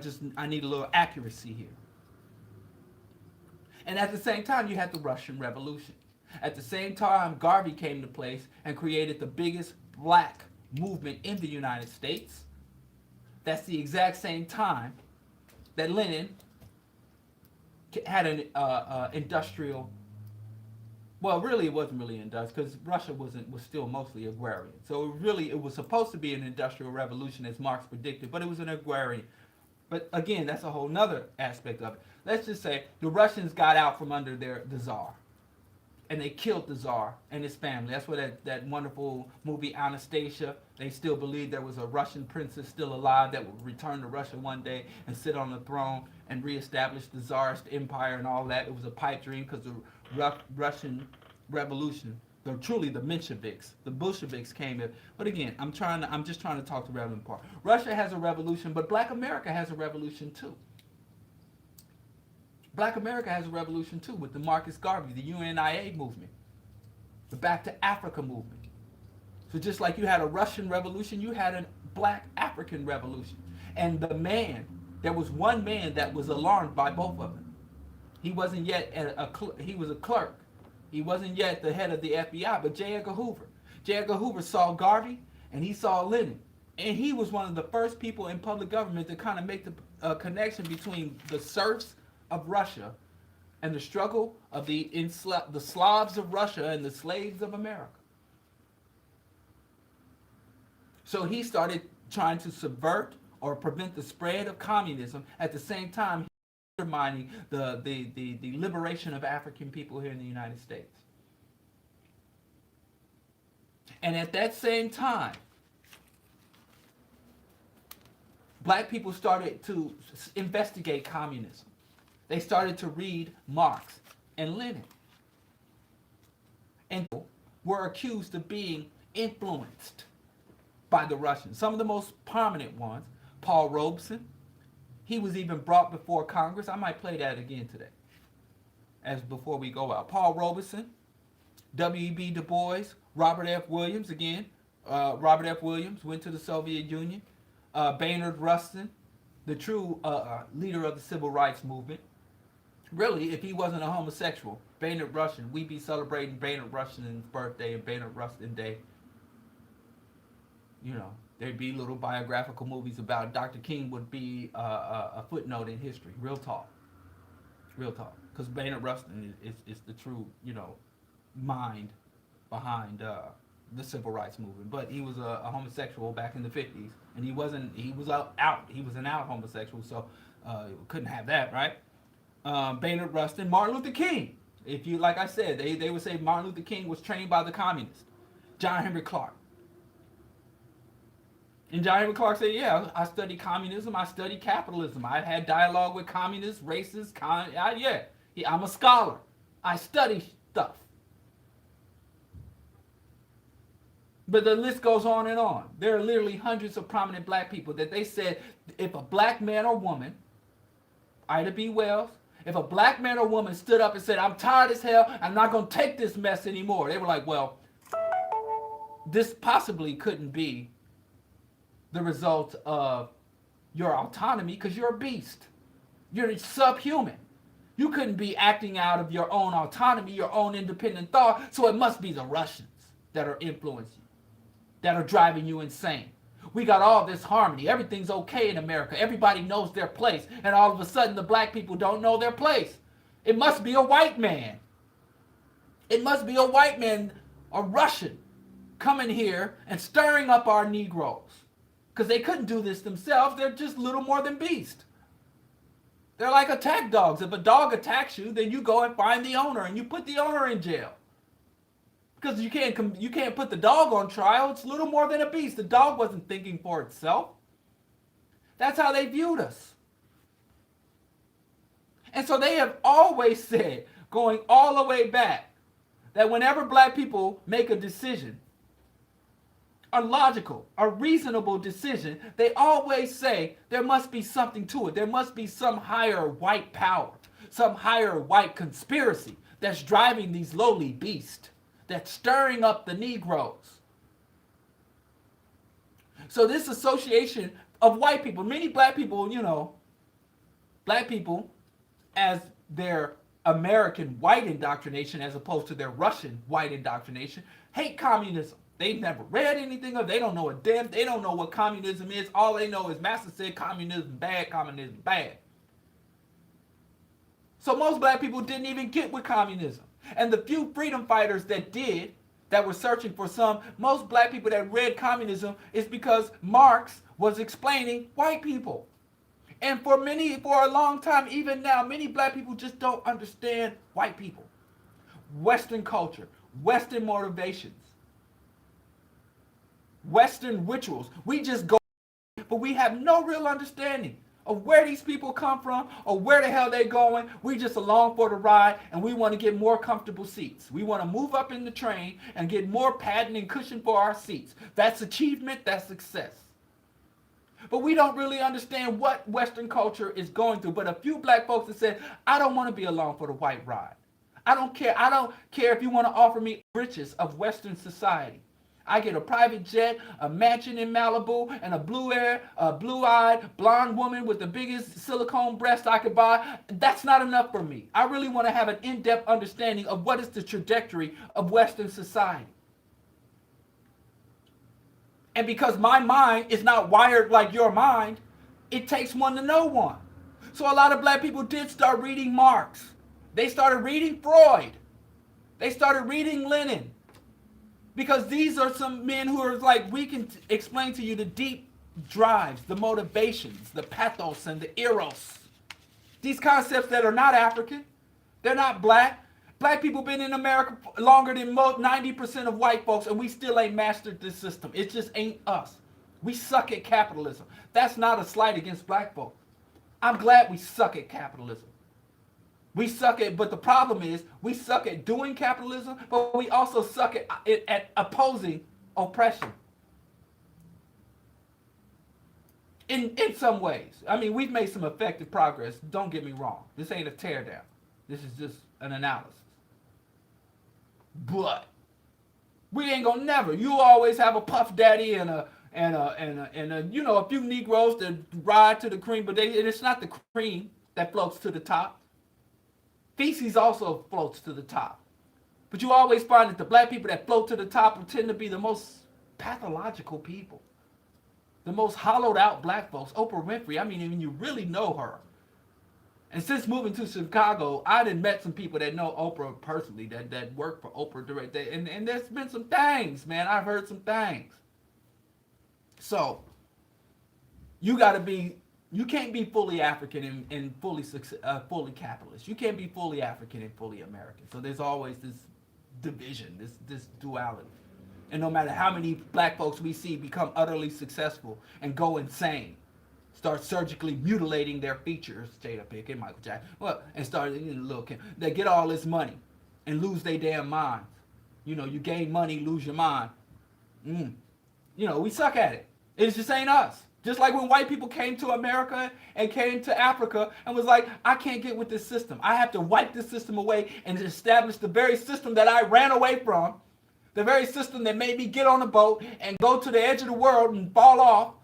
need a little accuracy here. And at the same time, you had the Russian Revolution. At the same time, Garvey came to place and created the biggest black movement in the United States. That's the exact same time that Lenin had an industrial. Well, really, it wasn't really industrial because Russia was still mostly agrarian. So really, it was supposed to be an industrial revolution as Marx predicted, but it was an agrarian. But again, that's a whole nother aspect of it. Let's just say the Russians got out from under the Tsar, and they killed the Tsar and his family. That's where that wonderful movie Anastasia, they still believed there was a Russian princess still alive that would return to Russia one day and sit on the throne and reestablish the Tsarist empire and all that. It was a pipe dream because the Russian Revolution, truly the Mensheviks, the Bolsheviks came in. But again, I'm just trying to talk the relevant part. Russia has a revolution, but Black America has a revolution too. Black America has a revolution too with the Marcus Garvey, the UNIA movement, the Back to Africa movement. So just like you had a Russian revolution, you had a Black African revolution. And there was one man that was alarmed by both of them. He wasn't yet he was a clerk. He wasn't yet the head of the FBI, but J. Edgar Hoover. J. Edgar Hoover saw Garvey and he saw Lenin. And he was one of the first people in public government to kind of make the connection between the serfs of Russia and the struggle of the Slavs of Russia and the slaves of America. So he started trying to subvert or prevent the spread of communism at the same time undermining the liberation of African people here in the United States. And at that same time, Black people started to investigate communism. They started to read Marx and Lenin. And were accused of being influenced by the Russians. Some of the most prominent ones, Paul Robeson, he was even brought before Congress. I might play that again today, as before we go out. Paul Robeson, W.E.B. Du Bois, Robert F. Williams, again. Robert F. Williams went to the Soviet Union. Bayard Rustin, the true leader of the civil rights movement. Really, if he wasn't a homosexual, Bayard Rustin, we'd be celebrating Bayard Rustin's birthday and Bayard Rustin Day. You know, there'd be little biographical movies about Dr. King would be a footnote in history. Real talk. Real talk. Because Bayard Rustin is the true, mind behind the civil rights movement. But he was a homosexual back in the 50s. And he was out. He was an out homosexual, so couldn't have that, right? Bayard Rustin, Martin Luther King. If you, like I said, they would say Martin Luther King was trained by the communists. John Henry Clark. And John Henry Clark said, yeah, I studied communism, I studied capitalism. I had dialogue with communists, racists, I'm a scholar. I study stuff. But the list goes on and on. There are literally hundreds of prominent Black people that they said if a Black man or woman, Ida B. Wells, if a Black man or woman stood up and said, I'm tired as hell, I'm not going to take this mess anymore. They were like, well, this possibly couldn't be the result of your autonomy because you're a beast. You're subhuman. You couldn't be acting out of your own autonomy, your own independent thought, so it must be the Russians that are influencing you, that are driving you insane. We got all this harmony. Everything's okay in America. Everybody knows their place. And all of a sudden, the Black people don't know their place. It must be a white man. It must be a white man, a Russian, coming here and stirring up our Negroes. Because they couldn't do this themselves. They're just little more than beasts. They're like attack dogs. If a dog attacks you, then you go and find the owner and you put the owner in jail. Because you can't put the dog on trial. It's little more than a beast. The dog wasn't thinking for itself. That's how they viewed us. And so they have always said, going all the way back, that whenever Black people make a decision, a logical, a reasonable decision, they always say there must be something to it. There must be some higher white power, some higher white conspiracy that's driving these lowly beasts, that's stirring up the Negroes. So this association of white people, many Black people, Black people as their American white indoctrination as opposed to their Russian white indoctrination, hate communism. They've never read anything of it. They don't know a damn. They don't know what communism is. All they know is Master said communism bad, communism bad. So most black people didn't even get with communism. And the few freedom fighters that did, that were searching for some, most black people that read communism is because Marx was explaining white people. And for a long time, even now, many black people just don't understand white people, Western culture, Western motivations, Western rituals. We just go, but we have no real understanding of where these people come from or where the hell they're going. We just along for the ride, and we want to get more comfortable seats. We want to move up in the train and get more padding and cushion for our seats. That's achievement, that's success. But we don't really understand what Western culture is going through. But a few black folks have said, I don't want to be along for the white ride. I don't care. I don't care if you want to offer me riches of Western society. I get a private jet, a mansion in Malibu, and a blue-eyed, blonde woman with the biggest silicone breast I could buy. That's not enough for me. I really want to have an in-depth understanding of what is the trajectory of Western society. And because my mind is not wired like your mind, it takes one to know one. So a lot of black people did start reading Marx. They started reading Freud. They started reading Lenin. Because these are some men who are like, we can explain to you the deep drives, the motivations, the pathos and the eros. These concepts that are not African, they're not black. Black people been in America longer than 90% of white folks, and we still ain't mastered this system. It just ain't us. We suck at capitalism. That's not a slight against black folks. I'm glad we suck at capitalism. We suck at, but the problem is, we suck at doing capitalism, but we also suck at opposing oppression. In some ways. I mean, we've made some effective progress. Don't get me wrong. This ain't a teardown. This is just an analysis. But we ain't gonna never. You always have a puff daddy and a a few Negroes that ride to the cream, but it's not the cream that floats to the top. Feces also floats to the top. But you always find that the black people that float to the top tend to be the most pathological people. The most hollowed out black folks. Oprah Winfrey, I mean, when you really know her. And since moving to Chicago, I done met some people that know Oprah personally, that work for Oprah directly. And there's been some things, man. I've heard some things. So, you can't be fully African and fully capitalist. You can't be fully African and fully American. So there's always this division, this duality. And no matter how many black folks we see become utterly successful and go insane, start surgically mutilating their features, Jada Pinkett, Michael Jackson, and start Lil Kim, they get all this money and lose their damn minds. You gain money, lose your mind. We suck at it. It just ain't us. Just like when white people came to America and came to Africa and was like, I can't get with this system. I have to wipe this system away and establish the very system that I ran away from, the very system that made me get on a boat and go to the edge of the world and fall off.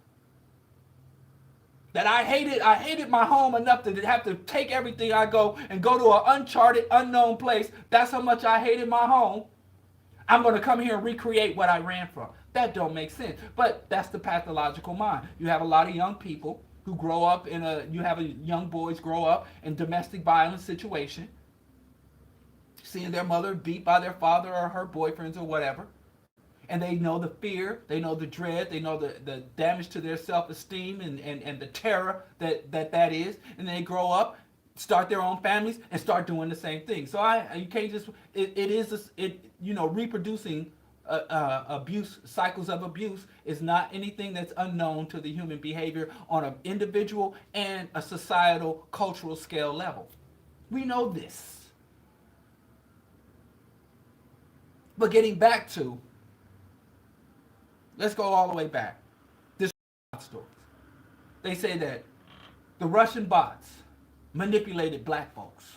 That I hated my home enough to have to take everything I go and go to an uncharted, unknown place. That's how much I hated my home. I'm going to come here and recreate what I ran from. That don't make sense. But that's the pathological mind. You have a lot of young people who grow up young boys grow up in domestic violence situation, seeing their mother beat by their father or her boyfriends or whatever. And they know the fear, they know the dread, they know the damage to their self-esteem and the terror that is. And they grow up, start their own families, and start doing the same thing. So you can't just, reproducing abuse, cycles of abuse is not anything that's unknown to the human behavior on an individual and a societal, cultural scale level. We know this. But getting back to, let's go all the way back. This stories. They say that the Russian bots manipulated black folks.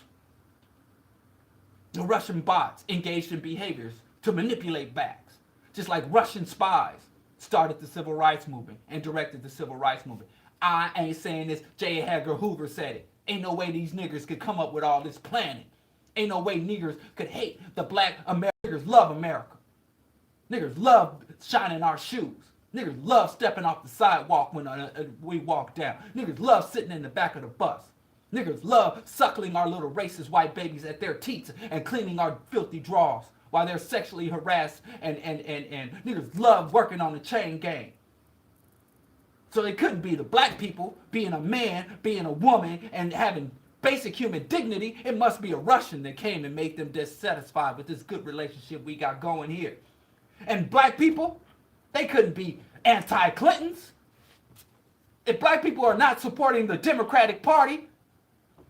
The Russian bots engaged in behaviors to manipulate blacks. Just like Russian spies started the civil rights movement and directed the civil rights movement. I ain't saying this. J. Edgar Hoover said it. Ain't no way these niggers could come up with all this planning. Ain't no way niggers could hate the black Americans. Niggers love America. Niggers love shining our shoes. Niggers love stepping off the sidewalk when we walk down. Niggers love sitting in the back of the bus. Niggers love suckling our little racist white babies at their teats and cleaning our filthy drawers while they're sexually harassed, and niggers love working on the chain gang. So it couldn't be the black people being a man, being a woman, and having basic human dignity. It must be a Russian that came and made them dissatisfied with this good relationship we got going here. And black people, they couldn't be anti-Clintons. If black people are not supporting the Democratic Party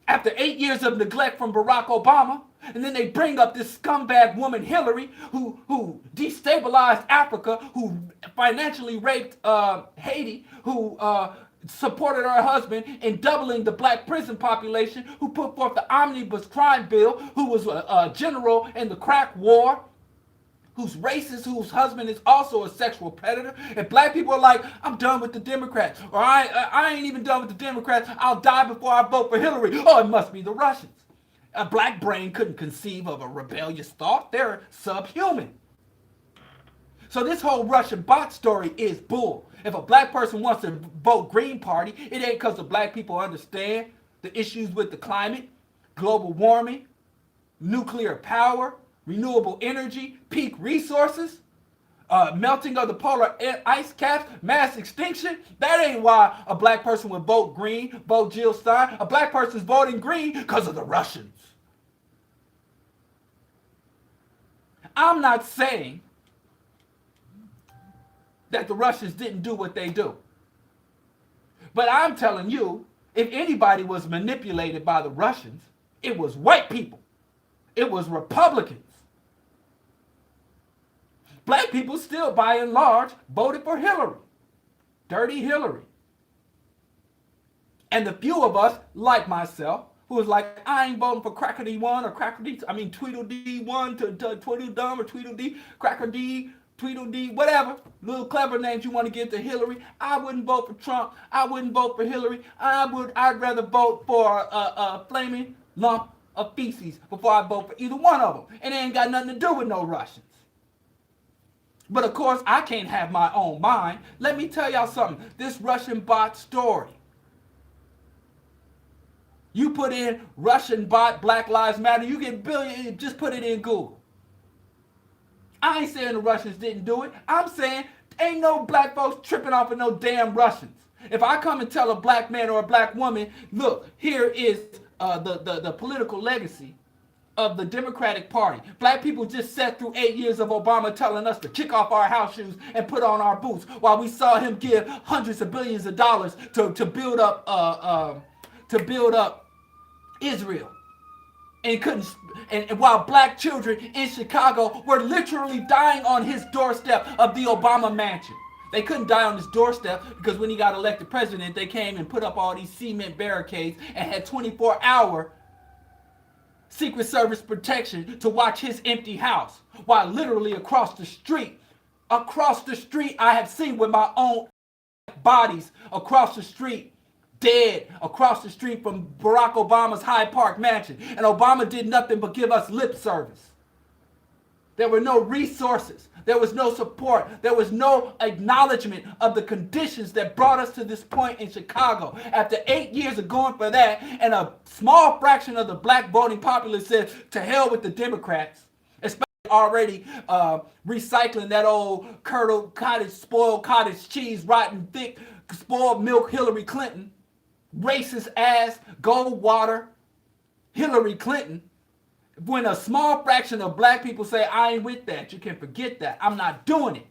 after 8 years of neglect from Barack Obama, and then they bring up this scumbag woman Hillary, who destabilized Africa, who financially raped Haiti, who supported her husband in doubling the black prison population, who put forth the omnibus crime bill, who was a general in the crack war, who's racist, whose husband is also a sexual predator. And black people are like, I'm done with the Democrats, or I ain't even done with the Democrats, I'll die before I vote for Hillary. Oh, it must be the Russians. A black brain couldn't conceive of a rebellious thought. They're subhuman. So this whole Russian bot story is bull. If a black person wants to vote Green Party, it ain't because the black people understand the issues with the climate, global warming, nuclear power, renewable energy, peak resources, melting of the polar ice caps, mass extinction. That ain't why a black person would vote green, vote Jill Stein. A black person's voting green because of the Russians. I'm not saying that the Russians didn't do what they do. But I'm telling you, if anybody was manipulated by the Russians, it was white people. It was Republicans. Black people still, by and large, voted for Hillary. Dirty Hillary. And the few of us, like myself, who was like, I ain't voting for Crackety one or Crackety, Tweedledee one to Tweedledum or Tweedledee, Crackerdee, Tweedledee, whatever, little clever names you want to give to Hillary. I wouldn't vote for Trump. I wouldn't vote for Hillary. I'd rather vote for a flaming lump of feces before I vote for either one of them. And it ain't got nothing to do with no Russians. But of course, I can't have my own mind. Let me tell y'all something. This Russian bot story. You put in Russian bot, Black Lives Matter, you get billion, just put it in Google. I ain't saying the Russians didn't do it. I'm saying ain't no black folks tripping off of no damn Russians. If I come and tell a black man or a black woman, look, here is the political legacy of the Democratic Party. Black people just sat through 8 years of Obama telling us to kick off our house shoes and put on our boots while we saw him give hundreds of billions of dollars to build up Israel. And while black children in Chicago were literally dying on his doorstep of the Obama mansion. They couldn't die on his doorstep because when he got elected president, they came and put up all these cement barricades and had 24-hour Secret Service protection to watch his empty house. While literally across the street, I have seen with my own bodies across the street, dead across the street from Barack Obama's Hyde Park mansion. And Obama did nothing but give us lip service. There were no resources. There was no support. There was no acknowledgement of the conditions that brought us to this point in Chicago. After 8 years of going for that, and a small fraction of the black voting populace said, to hell with the Democrats, especially already recycling that old curdled cottage, spoiled cottage cheese, rotten thick, spoiled milk Hillary Clinton, racist ass, Goldwater Hillary Clinton. When a small fraction of black people say, I ain't with that, you can forget that. I'm not doing it.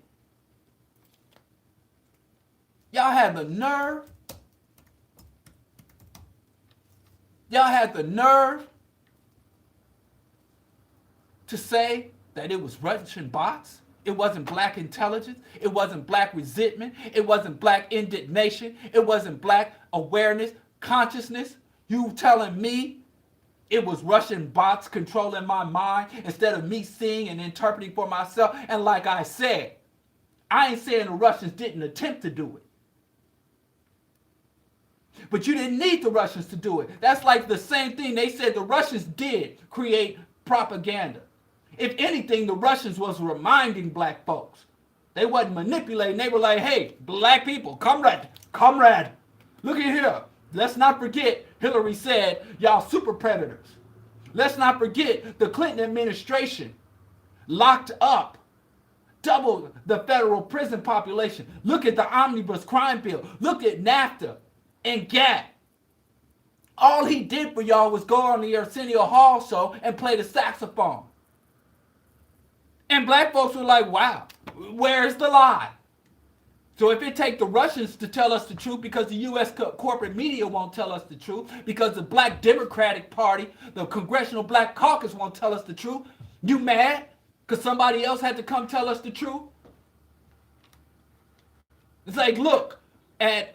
Y'all had the nerve. Y'all had the nerve to say that it was Russian bots. It wasn't black intelligence. It wasn't black resentment. It wasn't black indignation. It wasn't black awareness, consciousness. You telling me it was Russian bots controlling my mind instead of me seeing and interpreting for myself. And like I said, I ain't saying the Russians didn't attempt to do it. But you didn't need the Russians to do it. That's like the same thing they said the Russians did create propaganda. If anything, the Russians was reminding black folks. They wasn't manipulating. They were like, hey, black people, comrade, look at here. Let's not forget, Hillary said, y'all super predators. Let's not forget the Clinton administration locked up double the federal prison population. Look at the omnibus crime bill. Look at NAFTA and GATT. All he did for y'all was go on the Arsenio Hall show and play the saxophone. And black folks were like, wow, where's the lie? So if it takes the Russians to tell us the truth because the U.S. corporate media won't tell us the truth, because the Black Democratic Party, the Congressional Black Caucus won't tell us the truth, you mad because somebody else had to come tell us the truth? It's like, look, at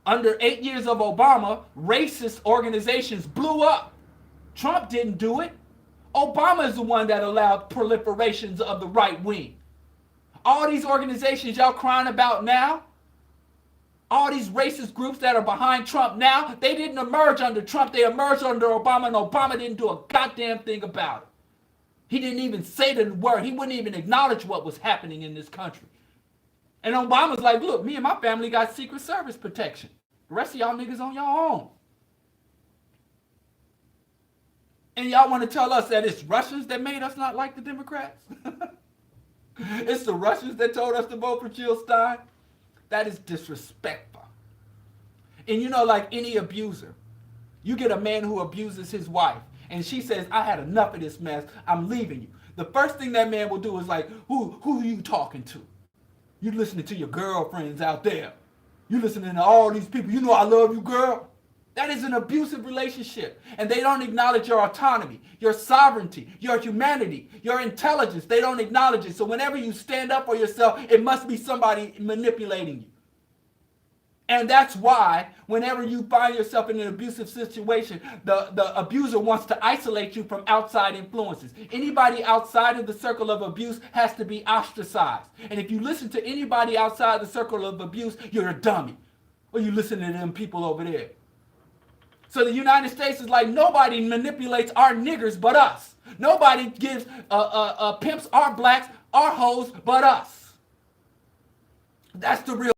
under 8 years of Obama, racist organizations blew up. Trump didn't do it. Obama is the one that allowed proliferations of the right wing. All these organizations y'all crying about now, all these racist groups that are behind Trump now, they didn't emerge under Trump. They emerged under Obama, and Obama didn't do a goddamn thing about it. He didn't even say the word. He wouldn't even acknowledge what was happening in this country. And Obama's like, look, me and my family got Secret Service protection. The rest of y'all niggas on your own. And y'all want to tell us that it's Russians that made us not like the Democrats? It's the Russians that told us to vote for Jill Stein? That is disrespectful. And you know, like any abuser, you get a man who abuses his wife, and she says, I had enough of this mess, I'm leaving you. The first thing that man will do is like, who are you talking to? You listening to your girlfriends out there. You listening to all these people. You know I love you, girl. That is an abusive relationship. And they don't acknowledge your autonomy, your sovereignty, your humanity, your intelligence. They don't acknowledge it. So whenever you stand up for yourself, it must be somebody manipulating you. And that's why whenever you find yourself in an abusive situation, the abuser wants to isolate you from outside influences. Anybody outside of the circle of abuse has to be ostracized. And if you listen to anybody outside the circle of abuse, you're a dummy. Or you listen to them people over there. So the United States is like, nobody manipulates our niggers but us. Nobody gives pimps our blacks, our hoes but us. That's the real.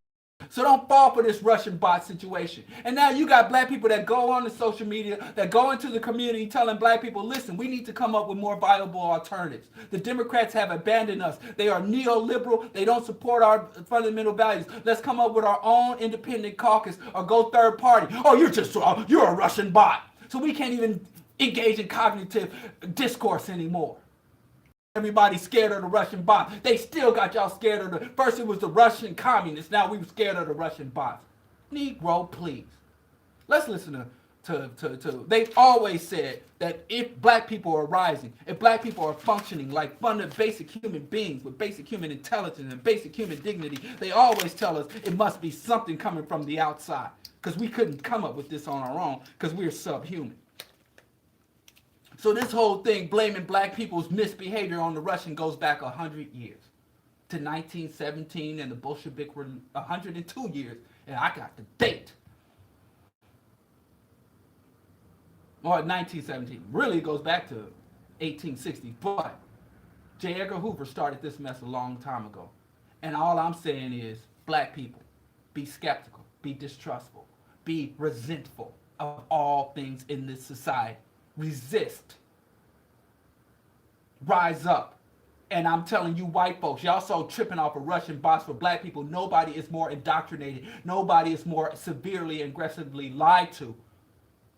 So don't fall for this Russian bot situation. And now you got black people that go on the social media, that go into the community telling black people, listen, we need to come up with more viable alternatives. The Democrats have abandoned us. They are neoliberal. They don't support our fundamental values. Let's come up with our own independent caucus or go third party. Oh, you're a Russian bot. So we can't even engage in cognitive discourse anymore. Everybody's scared of the Russian bots. They still got y'all scared of the... First it was the Russian communists. Now we were scared of the Russian bots. Negro, please. Let's listen to they've always said that if black people are rising, if black people are functioning like fundamental basic human beings with basic human intelligence and basic human dignity, they always tell us it must be something coming from the outside. Because we couldn't come up with this on our own because we're subhuman. So this whole thing, blaming black people's misbehavior on the Russian, goes back 100 years to 1917, and the Bolshevik were 102 years, and I got the date. Or 1917. Really, it goes back to 1860, but J. Edgar Hoover started this mess a long time ago. And all I'm saying is, black people, be skeptical, be distrustful, be resentful of all things in this society. Resist. Rise up. And I'm telling you, white folks, y'all so tripping off of Russian bots for black people. Nobody is more indoctrinated. Nobody is more severely and aggressively lied to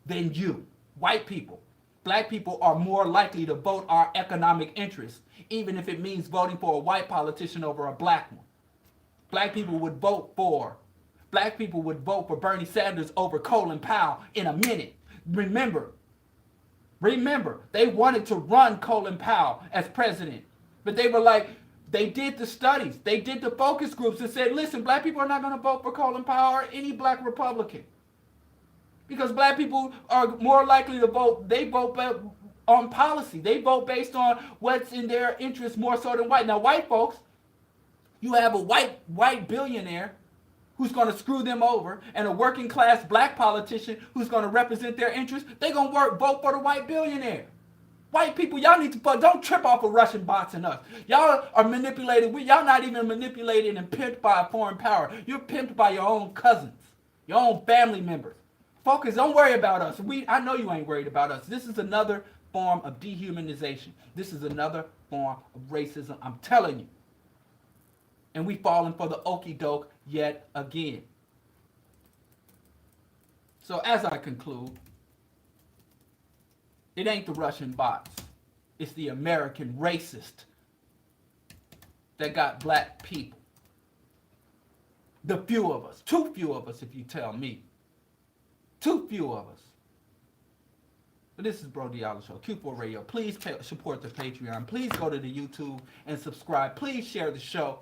than you. White people. Black people are more likely to vote our economic interests, even if it means voting for a white politician over a black one. Black people would vote for Bernie Sanders over Colin Powell in a minute. Remember, they wanted to run Colin Powell as president. But they were like, they did the studies. They did the focus groups and said, listen, black people are not going to vote for Colin Powell or any black Republican. Because black people are more likely to vote. They vote on policy. They vote based on what's in their interest more so than white. Now, white folks, you have a white billionaire who's going to screw them over, and a working class black politician who's going to represent their interests, they're going to vote for the white billionaire. White people, y'all need to don't trip off of Russian bots and us. Y'all are manipulated. Y'all not even manipulated and pimped by a foreign power. You're pimped by your own cousins, your own family members. Focus. Don't worry about us. I know you ain't worried about us. This is another form of dehumanization. This is another form of racism. I'm telling you. And we falling for the okie doke yet again. So as I conclude, it ain't the Russian bots. It's the American racist that got black people. The few of us. Too few of us, if you tell me. Too few of us. But this is Bro Diallo Show, Q4 Radio. Please support the Patreon. Please go to the YouTube and subscribe. Please share the show.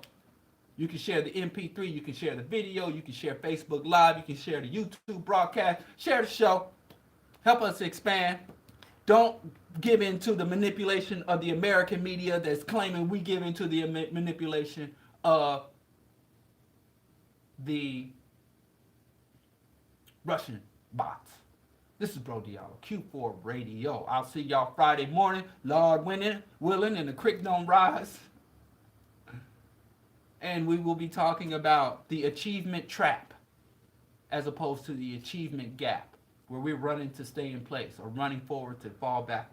You can share the MP3. You can share the video. You can share Facebook Live. You can share the YouTube broadcast. Share the show. Help us expand. Don't give in to the manipulation of the American media that's claiming we give into the manipulation of the Russian bots. This is Bro Diallo, Q4 Radio. I'll see y'all Friday morning, Lord willing, and the creek don't rise. And we will be talking about the achievement trap as opposed to the achievement gap, where we're running to stay in place or running forward to fall back.